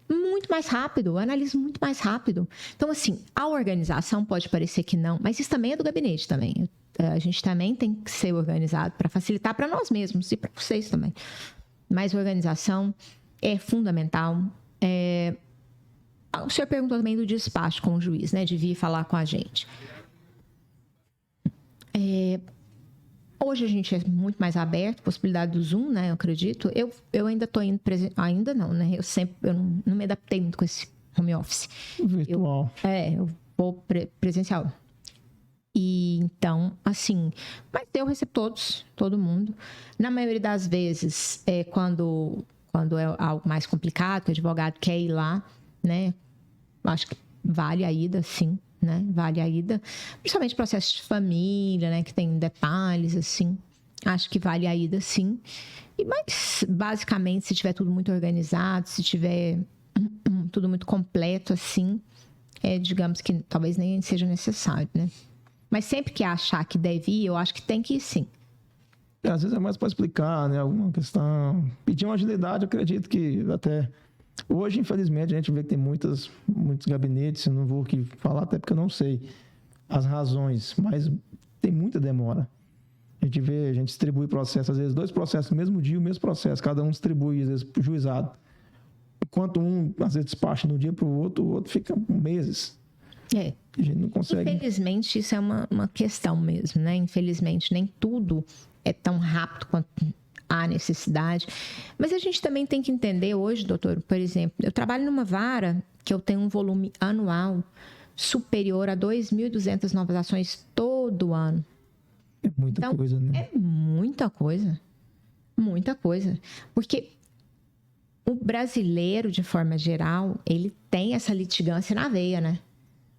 Muito mais rápido, eu analiso muito mais rápido. Então, assim, a organização pode parecer que não, mas isso também é do gabinete também. A gente também tem que ser organizado para facilitar para nós mesmos e para vocês também. Mas organização é fundamental. O senhor perguntou também do despacho com o juiz, né? De vir falar com a gente. Hoje a gente é muito mais aberto, possibilidade do Zoom, né? Eu acredito. Eu ainda estou indo ainda não, né? Eu não me adaptei muito com esse home office. Virtual. Eu vou presencial. E então, assim, mas eu recebo todo mundo. Na maioria das vezes, quando é algo mais complicado, que o advogado quer ir lá, né? Acho que vale a ida, sim, né? Vale a ida. Principalmente processo de família, né? Que tem detalhes, assim. Acho que vale a ida, sim. Mas, basicamente, se tiver tudo muito organizado, se tiver tudo muito completo, assim, digamos que talvez nem seja necessário, né? Mas sempre que achar que deve ir, eu acho que tem que ir, sim. Às vezes é mais para explicar, né? Alguma questão. Pedir uma agilidade, eu acredito que até... Hoje, infelizmente, a gente vê que tem muitos gabinetes, eu não vou aqui falar até porque eu não sei as razões, mas tem muita demora. A gente distribui processos, às vezes 2 processos no mesmo dia, o mesmo processo, cada um distribui, às vezes, para o juizado. Enquanto um, às vezes, despacha de um dia para o outro fica meses. A gente não consegue. Infelizmente, isso é uma questão mesmo, né? Infelizmente, nem tudo é tão rápido quanto há necessidade. Mas a gente também tem que entender hoje, doutor, por exemplo, eu trabalho numa vara que eu tenho um volume anual superior a 2.200 novas ações todo ano. É muita coisa, né? É muita coisa. Muita coisa. Porque o brasileiro, de forma geral, ele tem essa litigância na veia, né?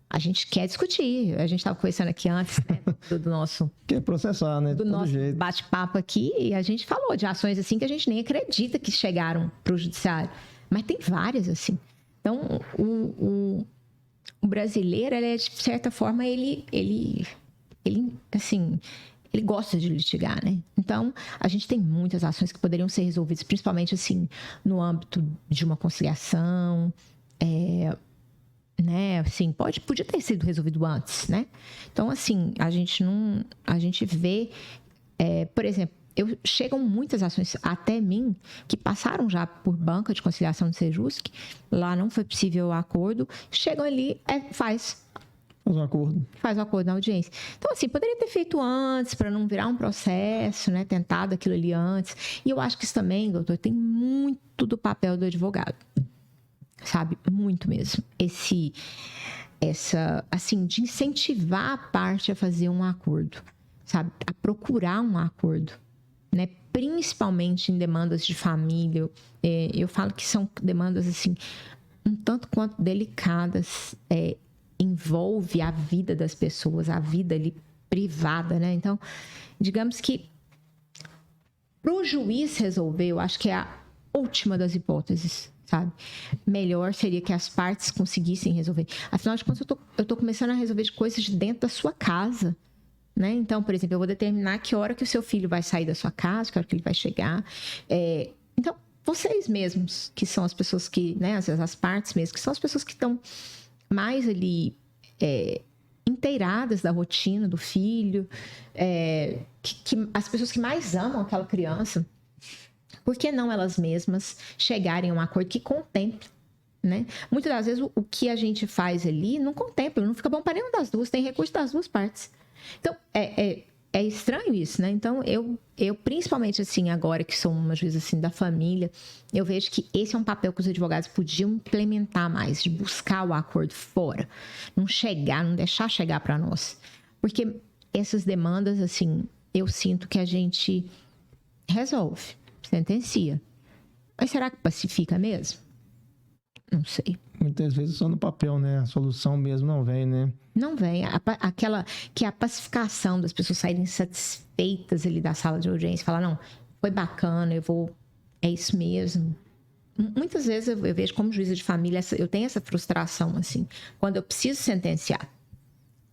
A gente quer discutir. A gente estava conversando aqui antes, né, do nosso... Quer processar, né? Do nosso bate-papo aqui. E a gente falou de ações assim que a gente nem acredita que chegaram para o judiciário. Mas tem várias, assim. Então, o brasileiro, ele, de certa forma, ele gosta de litigar, né? Então, a gente tem muitas ações que poderiam ser resolvidas, principalmente, assim, no âmbito de uma conciliação, né? Assim, podia ter sido resolvido antes, né? Então, assim, a gente vê, por exemplo, chegam muitas ações até mim que passaram já por banca de conciliação de Sejusc, lá não foi possível o acordo, chegam ali, faz um acordo. Faz o acordo na audiência. Então, assim, poderia ter feito antes, para não virar um processo, né? Tentado aquilo ali antes. E eu acho que isso também, doutor, tem muito do papel do advogado. Sabe? Muito mesmo. Assim, de incentivar a parte a fazer um acordo. Sabe? A procurar um acordo. Né? Principalmente em demandas de família. Eu falo que são demandas, assim, um tanto quanto delicadas, envolve a vida das pessoas, a vida ali privada, né? Então, digamos que para o juiz resolver, eu acho que é a última das hipóteses, sabe? Melhor seria que as partes conseguissem resolver. Afinal de contas, eu tô começando a resolver de coisas de dentro da sua casa, né? Então, por exemplo, eu vou determinar que hora que o seu filho vai sair da sua casa, que hora que ele vai chegar. Então, vocês mesmos, que são as pessoas que, né? Às vezes as partes mesmo, que são as pessoas que estão mais ali inteiradas da rotina do filho, que as pessoas que mais amam aquela criança, por que não elas mesmas chegarem a um acordo que contemple, né? Muitas das vezes o que a gente faz ali não contempla, não fica bom para nenhuma das duas, tem recurso das duas partes. Então, é estranho isso, né? Então, eu principalmente, assim, agora que sou uma juíza, assim, da família, eu vejo que esse é um papel que os advogados podiam implementar mais, de buscar o acordo fora. Não deixar chegar para nós. Porque essas demandas, assim, eu sinto que a gente resolve, sentencia. Mas será que pacifica mesmo? Não sei. Muitas vezes só no papel, né? A solução mesmo não vem, né? Não vem. Aquela que é a pacificação das pessoas saírem satisfeitas ali da sala de audiência. Falar, não, foi bacana, é isso mesmo. Muitas vezes eu vejo como juíza de família, eu tenho essa frustração, assim, quando eu preciso sentenciar.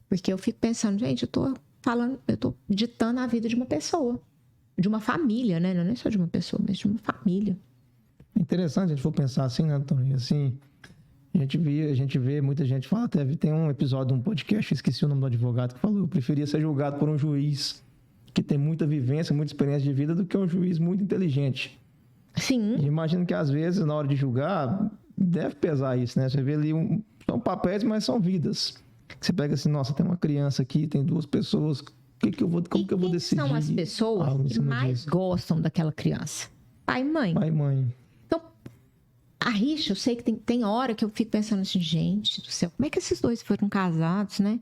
Porque eu fico pensando, gente, eu tô ditando a vida de uma pessoa. De uma família, né? Não é só de uma pessoa, mas de uma família. É interessante a gente for pensar assim, né, Antônio? Assim, a gente vê, muita gente fala, até tem um episódio de um podcast, esqueci o nome do advogado, que falou, eu preferia ser julgado por um juiz que tem muita vivência, muita experiência de vida, do que um juiz muito inteligente. Sim. E imagino que às vezes, na hora de julgar, deve pesar isso, né? Você vê ali, são papéis, mas são vidas. Você pega assim, nossa, tem uma criança aqui, tem 2 pessoas, como que eu vou decidir? São as pessoas algo em que cima mais disso? gostam daquela criança? Pai e mãe. Pai e mãe. Então, a rixa, eu sei que tem hora que eu fico pensando assim, gente do céu, como é que esses 2 foram casados, né?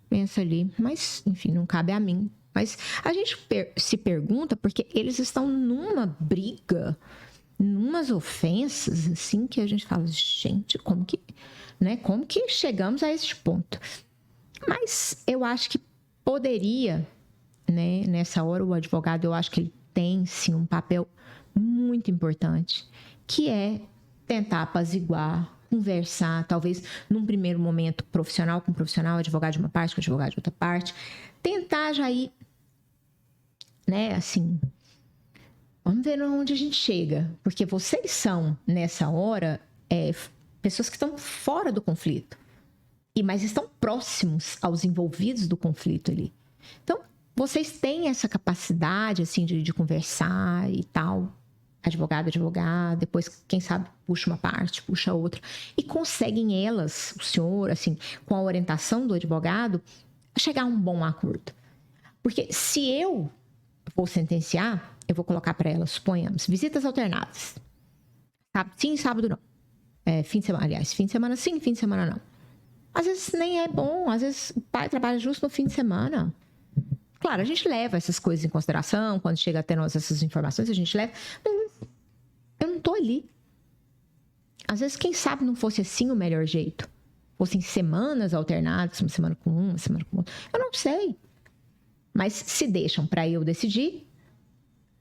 Pensa ali, mas enfim, não cabe a mim. Mas a gente se pergunta porque eles estão numa briga, numas ofensas, assim, que a gente fala, gente, como que chegamos a este ponto? Mas eu acho que poderia, né, nessa hora, o advogado, eu acho que ele tem, sim, um papel muito importante, que é tentar apaziguar, conversar, talvez num primeiro momento profissional com profissional, advogado de uma parte com advogado de outra parte, tentar já ir, né, assim, vamos ver onde a gente chega, porque vocês são, nessa hora, pessoas que estão fora do conflito, mas estão próximos aos envolvidos do conflito ali. Então, vocês têm essa capacidade, assim, de conversar e tal, advogado, depois, quem sabe, puxa uma parte, puxa outra, e conseguem elas, o senhor, assim, com a orientação do advogado, chegar a um bom acordo. Porque se eu vou sentenciar, eu vou colocar para elas, suponhamos, visitas alternadas. Sábado sim, sábado não. Fim de semana, aliás, fim de semana sim, fim de semana não. Às vezes nem é bom, às vezes o pai trabalha justo no fim de semana. Claro, a gente leva essas coisas em consideração, quando chega até nós essas informações, a gente leva, mas eu não tô ali. Às vezes, quem sabe não fosse assim o melhor jeito. Fossem semanas alternadas, uma semana com uma semana com outra. Eu não sei. Mas se deixam para eu decidir,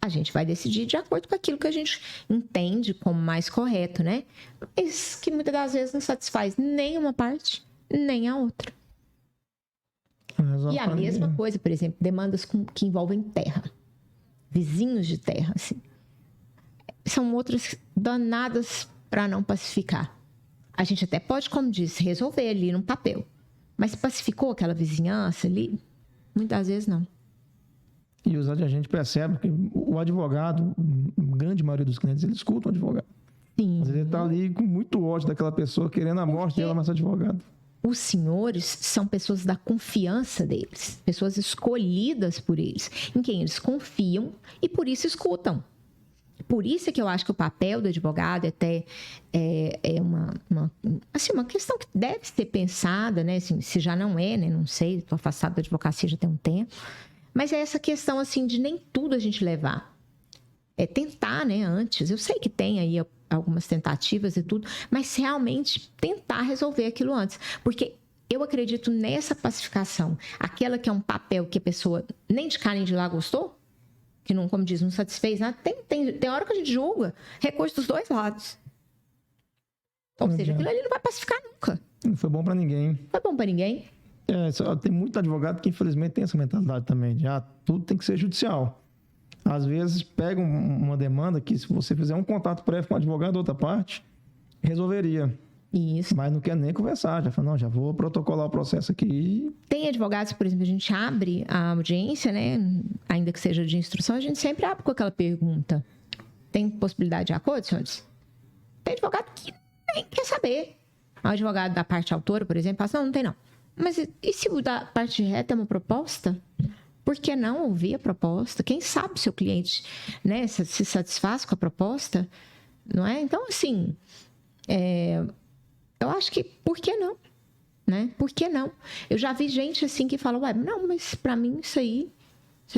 a gente vai decidir de acordo com aquilo que a gente entende como mais correto, né? Mas que muitas das vezes não satisfaz nem uma parte, nem a outra. E a mesma coisa, por exemplo, demandas que envolvem terra. Vizinhos de terra, assim. São outras danadas para não pacificar. A gente até pode, como disse, resolver ali num papel. Mas pacificou aquela vizinhança ali? Muitas vezes não. E a gente percebe que o advogado, a grande maioria dos clientes, eles escutam o advogado. Sim. Às vezes ele está ali com muito ódio daquela pessoa, querendo a morte dela, mas advogado. Os senhores são pessoas da confiança deles, pessoas escolhidas por eles, em quem eles confiam e por isso escutam. Por isso é que eu acho que o papel do advogado até é uma questão que deve ser pensada, né? Assim, se já não é, né? Não sei, estou afastado da advocacia já tem um tempo. Mas é essa questão, assim, de nem tudo a gente levar. É tentar, né? Antes. Eu sei que tem aí algumas tentativas e tudo, mas realmente tentar resolver aquilo antes. Porque eu acredito nessa pacificação. Aquela que é um papel que a pessoa nem de cá nem de lá gostou, que não, como diz, não satisfez nada. Tem hora que a gente julga recurso dos 2 lados. Ou seja, aquilo ali não vai pacificar nunca. Não foi bom para ninguém. Não foi bom para ninguém. Tem muito advogado que infelizmente tem essa mentalidade também. Já tudo tem que ser judicial. Às vezes pega uma demanda que se você fizer um contato prévio com o advogado da outra parte, resolveria. Isso. Mas não quer nem conversar. Já fala, não, já vou protocolar o processo aqui. Tem advogados, por exemplo, a gente abre a audiência, né? Ainda que seja de instrução, a gente sempre abre com aquela pergunta. Tem possibilidade de acordo, senhores? Tem advogado que nem quer saber. O advogado da parte autora, por exemplo, fala, não tem não. Mas e se o da parte reta é uma proposta? Por que não ouvir a proposta? Quem sabe se o cliente, né, se satisfaz com a proposta? Não é? Então, assim, eu acho que por que não? Né? Por que não? Eu já vi gente assim que fala, ué, não, mas pra mim isso aí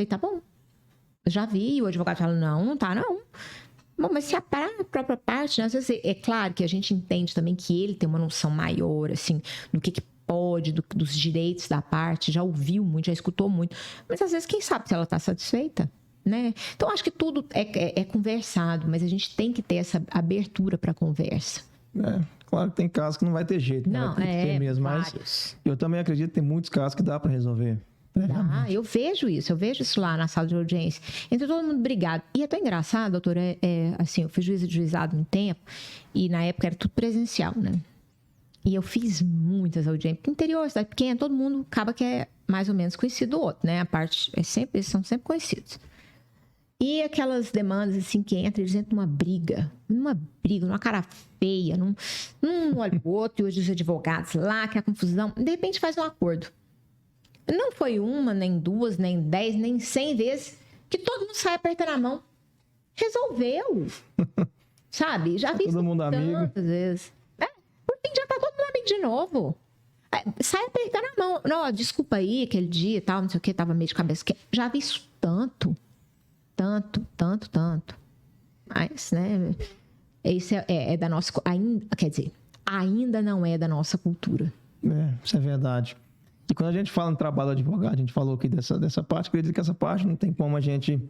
tá bom. Eu já vi, e o advogado fala, não tá não. Bom, mas se a própria parte, né, às vezes é claro que a gente entende também que ele tem uma noção maior, assim, do que pode, dos direitos da parte, já ouviu muito, já escutou muito, mas às vezes quem sabe se ela está satisfeita, né? Então acho que tudo é conversado, mas a gente tem que ter essa abertura para conversa. Claro que tem casos que não vai ter jeito, não, vai ter que ter mesmo, vários. Mas eu também acredito que tem muitos casos que dá para resolver. Eu vejo isso lá na sala de audiência. Então todo mundo brigado. E é tão engraçado, doutora, assim, eu fui juíza de juizado um tempo e na época era tudo presencial, né? E eu fiz muitas audiências. Porque interior, cidade pequena, todo mundo acaba que é mais ou menos conhecido do outro, né? A parte eles são sempre conhecidos. E aquelas demandas, assim, que entra, eles entram numa cara feia, num olha pro outro, e hoje os advogados lá, que é a confusão, de repente faz um acordo. Não foi uma, nem duas, nem 10, nem 100 vezes que todo mundo sai apertando a mão. Resolveu. Sabe? Já vi isso tantas vezes. Por fim, já tá todo mundo amigo de novo. Sai apertando a mão. Não, desculpa aí, aquele dia e tal, não sei o que, tava meio de cabeça. Já vi isso tanto. Mas, né? Isso é da nossa... Quer dizer, ainda não é da nossa cultura. Isso é verdade. E quando a gente fala no trabalho do advogado, a gente falou aqui dessa parte, queria dizer que essa parte não tem como a gente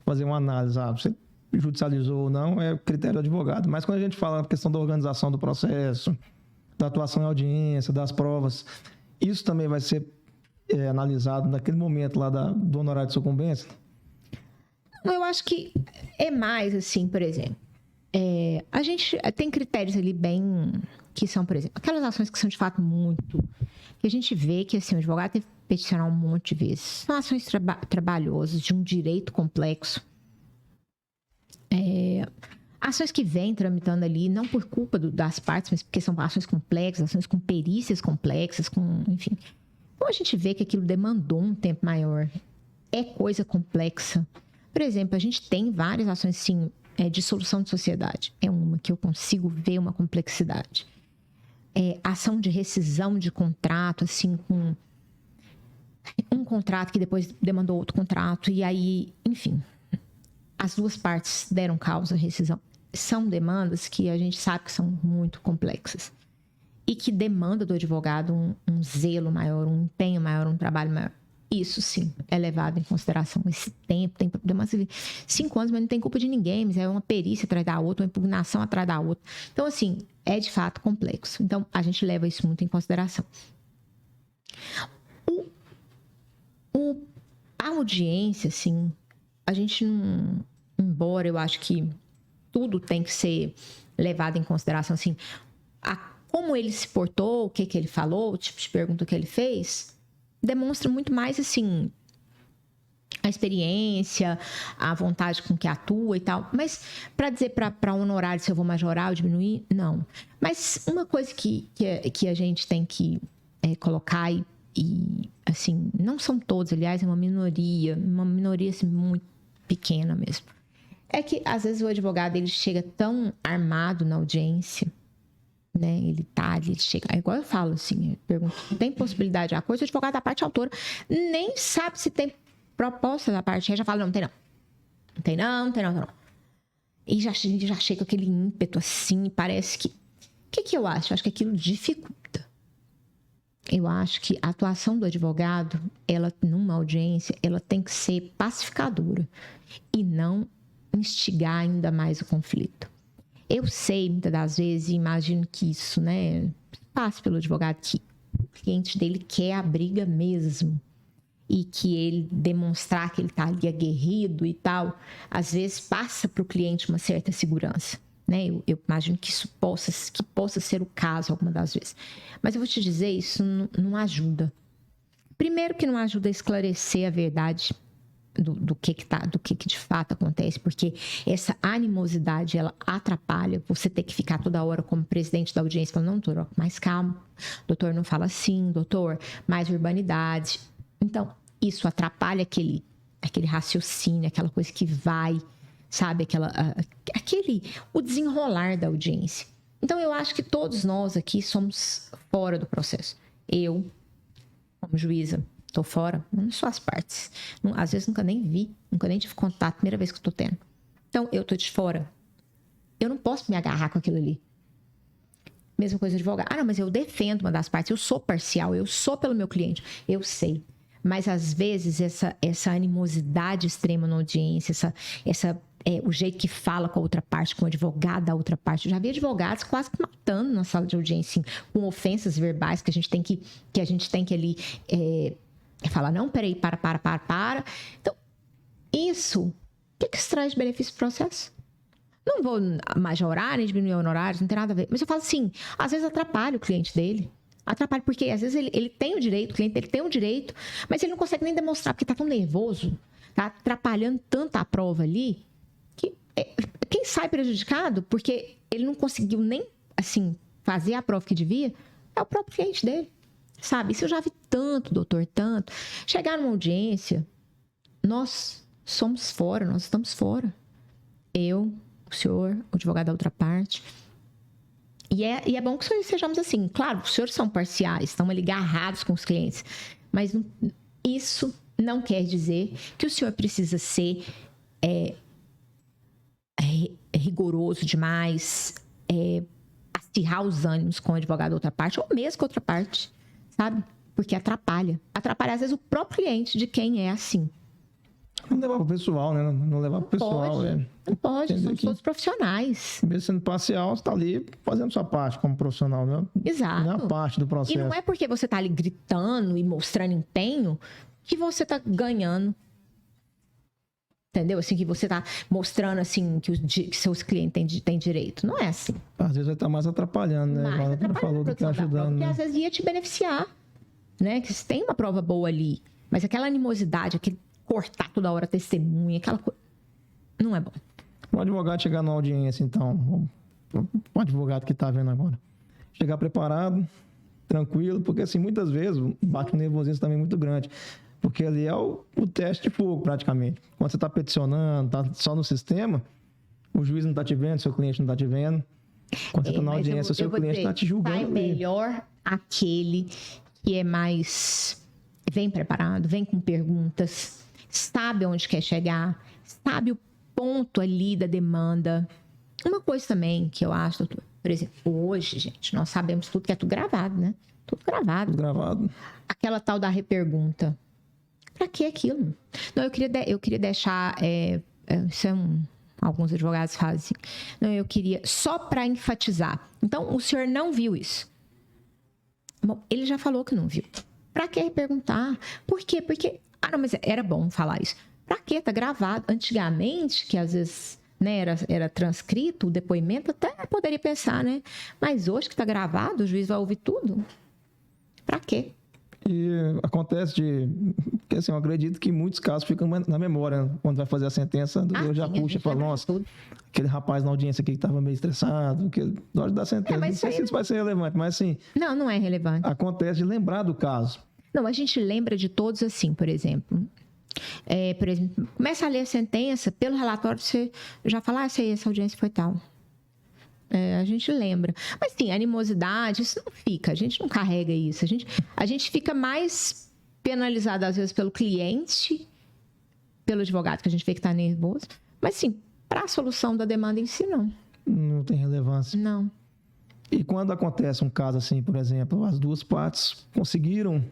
fazer uma análise. Você judicializou ou não, é critério do advogado. Mas quando a gente fala na questão da organização do processo, da atuação em audiência, das provas, isso também vai ser analisado naquele momento lá do honorário de sucumbência? Eu acho que é mais assim, por exemplo, a gente tem critérios ali bem... que são, por exemplo, aquelas ações que são de fato muito... que a gente vê que assim, o advogado teve que peticionar um monte de vezes. São ações trabalhosas, de um direito complexo. Ações que vêm tramitando ali, não por culpa das partes, mas porque são ações complexas, ações com perícias complexas, enfim. Então, a gente vê que aquilo demandou um tempo maior. É coisa complexa. Por exemplo, a gente tem várias ações, sim, de solução de sociedade. É uma que eu consigo ver uma complexidade. Ação de rescisão de contrato, assim, com um contrato que depois demandou outro contrato, e aí, enfim, as duas partes deram causa à rescisão. São demandas que a gente sabe que são muito complexas e que demandam do advogado um zelo maior, um empenho maior, um trabalho maior. Isso, sim, é levado em consideração. Esse tempo, tem demandas de 5 anos, mas não tem culpa de ninguém, mas é uma perícia atrás da outra, uma impugnação atrás da outra. Então, assim, é de fato complexo. Então, a gente leva isso muito em consideração. A audiência, assim, a gente não... Embora eu acho que tudo tem que ser levado em consideração, assim, como ele se portou, o que ele falou, o tipo de pergunta que ele fez, demonstra muito mais, assim, a experiência, a vontade com que atua e tal. Mas, para dizer para honorário se eu vou majorar ou diminuir, não. Mas uma coisa que a gente tem que colocar e, assim, não são todos, aliás, é uma minoria assim, muito pequena mesmo. É que, às vezes, o advogado, ele chega tão armado na audiência, né? Ele tá ali, ele chega... É igual eu falo, assim, eu pergunto, tem possibilidade de acordo? O advogado da parte autora nem sabe se tem proposta da parte, já fala, não tem não. Não tem não. E já chega com aquele ímpeto, assim, parece que... O que eu acho? Eu acho que aquilo dificulta. Eu acho que a atuação do advogado, ela, numa audiência, ela tem que ser pacificadora e não instigar ainda mais o conflito. Eu sei, muitas das vezes, e imagino que isso, né, passe pelo advogado, que o cliente dele quer a briga mesmo e que ele demonstrar que ele está ali aguerrido e tal, às vezes passa para o cliente uma certa segurança, né? Eu imagino que isso possa ser o caso alguma das vezes. Mas eu vou te dizer, isso não ajuda. Primeiro que não ajuda a esclarecer a verdade do que de fato acontece, porque essa animosidade, ela atrapalha você ter que ficar toda hora como presidente da audiência falando, não, doutor, mais calmo, doutor, não fala assim, doutor, mais urbanidade. Então, isso atrapalha aquele raciocínio, aquela coisa que vai, sabe, o desenrolar da audiência. Então, eu acho que todos nós aqui somos fora do processo. Eu, como juíza, estou fora, não sou as partes. Às vezes nunca nem vi, nunca nem tive contato, primeira vez que estou tendo. Então, eu estou de fora. Eu não posso me agarrar com aquilo ali. Mesma coisa de advogado. Não, mas eu defendo uma das partes, eu sou parcial, eu sou pelo meu cliente. Eu sei. Mas, às vezes, essa animosidade extrema na audiência, o jeito que fala com a outra parte, com o advogado da outra parte. Eu já vi advogados quase que matando na sala de audiência, assim, com ofensas verbais que a gente tem que ali... falar, não, peraí, para. Então, isso, o que isso traz de benefício pro processo? Não vou majorar, nem diminuir honorários, não tem nada a ver. Mas eu falo assim, às vezes atrapalha o cliente dele. Atrapalha porque, às vezes, ele tem o direito, o cliente dele tem o direito, mas ele não consegue nem demonstrar porque tá tão nervoso, tá atrapalhando tanto a prova ali que quem sai prejudicado porque ele não conseguiu nem, assim, fazer a prova que devia é o próprio cliente dele, sabe? Isso eu já vi tanto, doutor, tanto. Chegar numa audiência, nós somos fora, nós estamos fora. Eu, o senhor, o advogado da outra parte. E é bom que sejamos assim. Claro, os senhores são parciais, estão ali agarrados com os clientes. Mas isso não quer dizer que o senhor precisa ser rigoroso demais, acirrar os ânimos com o advogado da outra parte, ou mesmo com a outra parte, sabe? Porque atrapalha. Atrapalha, às vezes, o próprio cliente de quem é assim. Não levar pro pessoal, né? Não levar pro pessoal. Não pode, Entender somos todos profissionais. Mesmo sendo parcial, você tá ali fazendo sua parte como profissional, né? Exato. Não é a parte do processo. E não é porque você tá ali gritando e mostrando empenho que você tá ganhando. Entendeu? Assim, que você tá mostrando, assim, que seus clientes têm direito. Não é assim. Às vezes vai estar mais atrapalhando, né? Mais atrapalhando falou do que ajudando. Porque Né? às vezes ia te beneficiar, né? Que você tem uma prova boa ali. Mas aquela animosidade, aquele cortar toda hora testemunha, aquela coisa, não é bom. O advogado chegar na audiência, então, o advogado que está vendo agora, chegar preparado, tranquilo, porque assim, muitas vezes bate um nervosismo também muito grande, porque ali é o teste de fogo, praticamente. Quando você está peticionando, está só no sistema, o juiz não está te vendo, seu cliente não está te vendo. Quando você está na audiência, o seu cliente está te julgando. Vai melhor aquele que é mais... Vem preparado, vem com perguntas, sabe onde quer chegar, sabe o ponto ali da demanda. Uma coisa também que eu acho, doutor, por exemplo, hoje, gente, nós sabemos tudo que é tudo gravado, né? Tudo gravado. Tudo gravado. Aquela tal da repergunta. Pra que aquilo? Não, eu queria deixar... isso é alguns advogados fazem. Não, eu queria... Só para enfatizar. Então, o senhor não viu isso. Bom, ele já falou que não viu. Pra que perguntar? Por quê? Porque... não, mas era bom falar isso. Pra quê? Tá gravado. Antigamente, que às vezes, né, era transcrito, o depoimento, até poderia pensar, né? Mas hoje que tá gravado, o juiz vai ouvir tudo. Pra quê? E acontece porque assim, eu acredito que muitos casos ficam na memória, né? Quando vai fazer a sentença, eu já puxa e falo, nossa, aquele rapaz na audiência aqui que estava meio estressado, que na hora da sentença, não sei se isso vai ser relevante, mas assim... Não é relevante. Acontece de lembrar do caso. Não, a gente lembra de todos assim, por exemplo. Começa a ler a sentença, pelo relatório você já fala, essa audiência foi tal. A gente lembra. Mas sim, animosidade, isso não fica, a gente não carrega isso. A gente fica mais penalizado, às vezes, pelo cliente, pelo advogado, que a gente vê que está nervoso. Mas sim, para a solução da demanda em si, não. Não tem relevância. Não. E quando acontece um caso assim, por exemplo, as duas partes conseguiram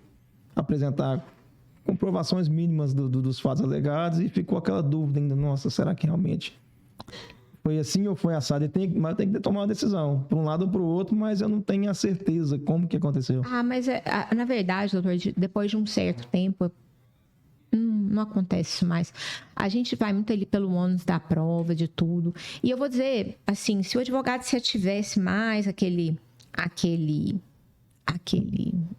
apresentar comprovações mínimas dos fatos alegados e ficou aquela dúvida ainda, nossa, será que realmente foi assim ou foi assado? Mas eu tenho que tomar uma decisão, para um lado ou para o outro, mas eu não tenho a certeza como que aconteceu. Mas na verdade, doutor, depois de um certo tempo, não acontece isso mais. A gente vai muito ali pelo ônus da prova, de tudo. E eu vou dizer, assim, se o advogado se ativesse mais aquele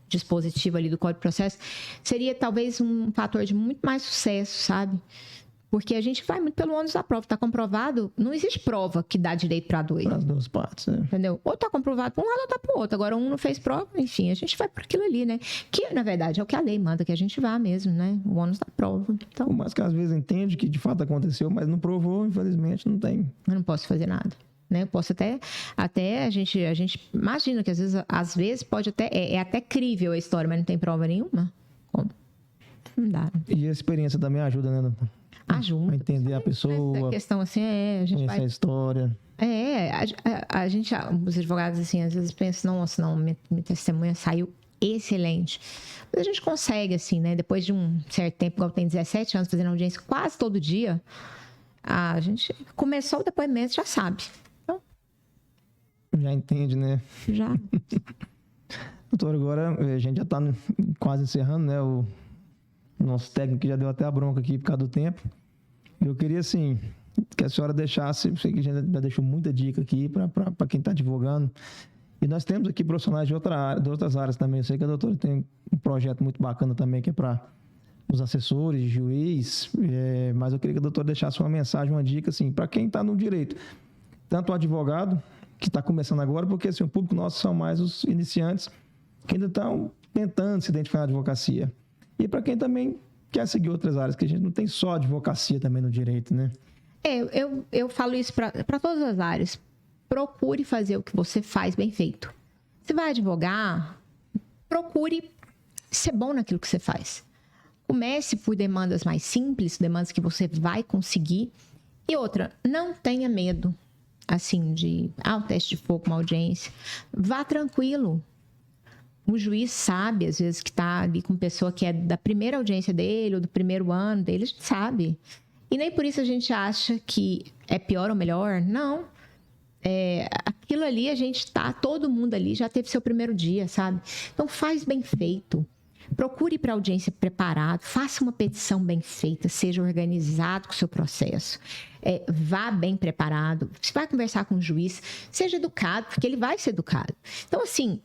dispositivo ali do Código de Processo, seria talvez um fator de muito mais sucesso, sabe? Porque a gente vai muito pelo ônus da prova. Está comprovado, não existe prova que dá direito para dois. Para as duas partes, né? Entendeu? Ou está comprovado para um lado ou está para o outro. Agora, um não fez prova, enfim, a gente vai por aquilo ali, né? Que, na verdade, é o que a lei manda, que a gente vá mesmo, né? O ônus da prova. Então, Por mais que às vezes entende que de fato aconteceu, mas não provou, infelizmente, não tem. eu não posso fazer nada. Né? Eu posso até a gente imagina que às vezes pode até, é até crível a história, mas não tem prova nenhuma. Como? Não dá. E a experiência também ajuda, né, doutor? Ajuda. A entender a pessoa, A questão assim a gente conhecer vai... a história. A gente, os advogados assim, às vezes pensam, nossa, não, minha testemunha saiu excelente. Mas a gente consegue, assim, né? Depois de um certo tempo, igual tem 17 anos fazendo audiência quase todo dia, a gente começou o depoimento, já sabe. Então, Já entende, né? já. Doutor, agora a gente já está quase encerrando, né? O nosso técnico já deu até a bronca aqui por causa do tempo. Eu queria, assim, que a senhora deixasse, eu sei que a gente já deixou muita dica aqui para quem está advogando. E nós temos aqui profissionais de outras áreas também. Eu sei que a doutora tem um projeto muito bacana também, que é para os assessores, juiz, mas eu queria que a doutora deixasse uma mensagem, uma dica, assim, para quem está no direito. Tanto o advogado, que está começando agora, porque assim, o público nosso são mais os iniciantes que ainda estão tentando se identificar na advocacia. E para quem também quer seguir outras áreas, que a gente não tem só advocacia também no direito, né? Eu falo isso para todas as áreas. Procure fazer o que você faz bem feito. Você vai advogar, procure ser bom naquilo que você faz. Comece por demandas mais simples, demandas que você vai conseguir. E outra, não tenha medo, assim, de um teste de fogo, uma audiência. Vá tranquilo. O juiz sabe, às vezes, que está ali com pessoa que é da primeira audiência dele ou do primeiro ano dele, a gente sabe. E nem por isso a gente acha que é pior ou melhor. Não. Aquilo ali, todo mundo ali já teve seu primeiro dia, sabe? Então, faz bem feito. Procure ir para a audiência preparado, faça uma petição bem feita, seja organizado com o seu processo. Vá bem preparado. Se vai conversar com o juiz, seja educado, porque ele vai ser educado. Então, assim,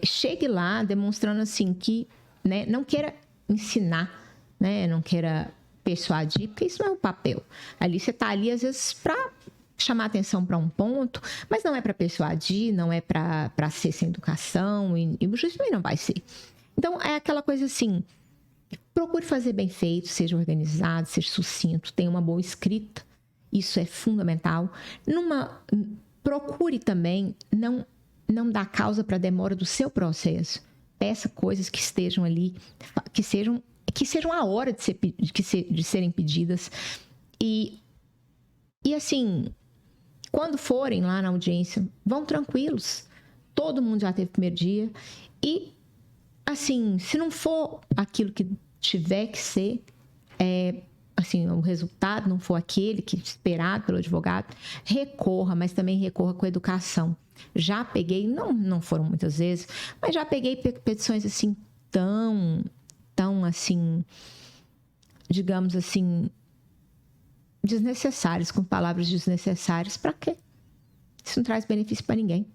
chegue lá demonstrando assim que, né, não queira ensinar, né, não queira persuadir, porque isso não é o papel. Ali você está ali, às vezes, para chamar atenção para um ponto, mas não é para persuadir, não é para ser sem educação, e o juiz também não vai ser. Então, é aquela coisa assim, procure fazer bem feito, seja organizado, seja sucinto, tenha uma boa escrita, isso é fundamental. Procure também não dar causa para a demora do seu processo. Peça coisas que estejam ali, que sejam a hora de serem pedidas. E assim, quando forem lá na audiência, vão tranquilos. Todo mundo já teve o primeiro dia. E, assim, se não for aquilo que tiver que ser, assim, o resultado não for aquele que esperado pelo advogado, recorra, mas também recorra com educação. Já peguei, não foram muitas vezes, mas já peguei petições assim, tão assim, digamos assim, desnecessárias, com palavras desnecessárias. Para quê? Isso não traz benefício para ninguém.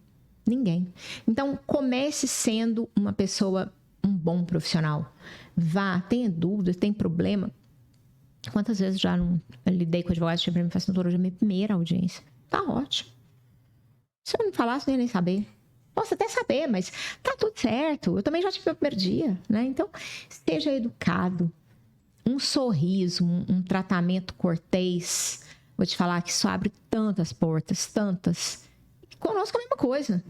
Ninguém. Então, comece sendo uma pessoa, um bom profissional. Vá, tenha dúvidas, tem problema. Quantas vezes já não lidei com advogado, chega para mim e fala assim, doutora, hoje é a minha primeira audiência. Tá ótimo. Se eu não falasse, não ia nem saber. Posso até saber, mas tá tudo certo. Eu também já tive meu primeiro dia, né? Então, seja educado. Um sorriso, um tratamento cortês. Vou te falar que isso abre tantas portas, tantas. E conosco é a mesma coisa,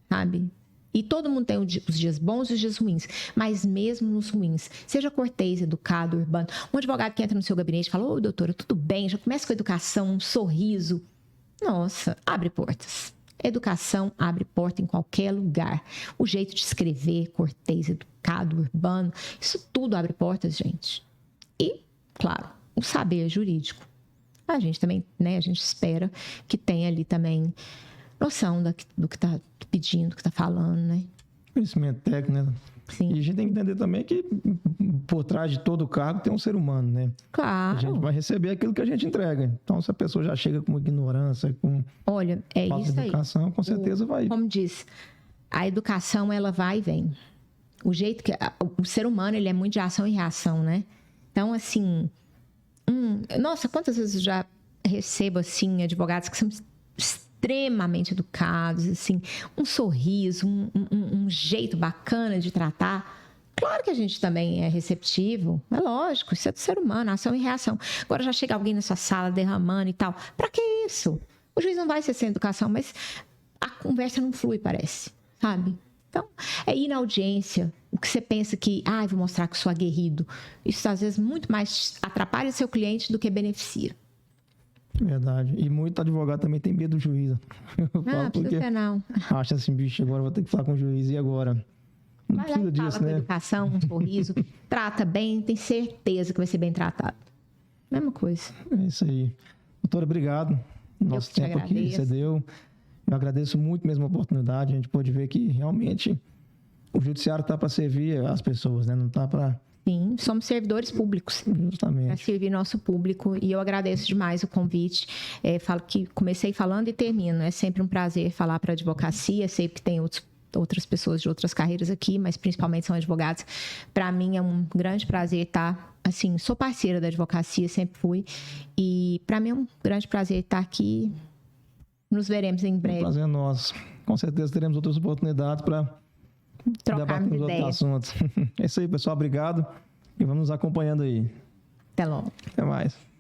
sabe? E todo mundo tem os dias bons e os dias ruins. Mas mesmo nos ruins, seja cortês, educado, urbano. Um advogado que entra no seu gabinete e fala, ô, doutora, tudo bem? Já começa com educação, um sorriso. Nossa, abre portas. Educação abre porta em qualquer lugar. O jeito de escrever, cortês, educado, urbano, isso tudo abre portas, gente. E, claro, o saber jurídico. A gente também, né, a gente espera que tenha ali também noção do que está pedindo, do que está falando, né? Conhecimento técnico, né? Sim. E a gente tem que entender também que por trás de todo cargo tem um ser humano, né? Claro. A gente vai receber aquilo que a gente entrega. Então, se a pessoa já chega com ignorância, com falta de educação, com certeza vai. Como diz, a educação, ela vai e vem. O jeito que... O ser humano, ele é muito de ação e reação, né? Então, assim... nossa, quantas vezes eu já recebo, assim, advogados que são extremamente educados, assim, um sorriso, um jeito bacana de tratar. Claro que a gente também é receptivo, é lógico, isso é do ser humano, ação e reação. Agora já chega alguém na sua sala derramando e tal. Pra que isso? O juiz não vai ser sem educação, mas a conversa não flui, parece, sabe? Então, é ir na audiência, o que você pensa que, vou mostrar que sou aguerrido. Isso, às vezes, muito mais atrapalha o seu cliente do que beneficia. Verdade. E muito advogado também tem medo do juiz. Eu falo porque não. acha assim, bicho, agora eu vou ter que falar com o juiz, e agora? Não Vai precisa lá e disso, fala né? com educação, um sorriso, trata bem, tem certeza que vai ser bem tratado. Mesma coisa. É isso aí. Doutora, obrigado. Nosso tempo aqui você deu. Eu agradeço muito mesmo a oportunidade. A gente pôde ver que realmente o judiciário está para servir as pessoas, né? Não está para... Sim, somos servidores públicos. Justamente. Para servir nosso público. E eu agradeço demais o convite. Falo que comecei falando e termino. É sempre um prazer falar para a advocacia. Sei que tem outros outras pessoas de outras carreiras aqui, mas principalmente são advogados. Para mim é um grande prazer estar, assim, sou parceira da advocacia, sempre fui, e para mim é um grande prazer estar aqui. Nos veremos em breve. Um prazer nosso. Com certeza teremos outras oportunidades para Trocarmos debater outros assuntos. É isso aí, pessoal. Obrigado. E vamos nos acompanhando aí. Até logo. Até mais.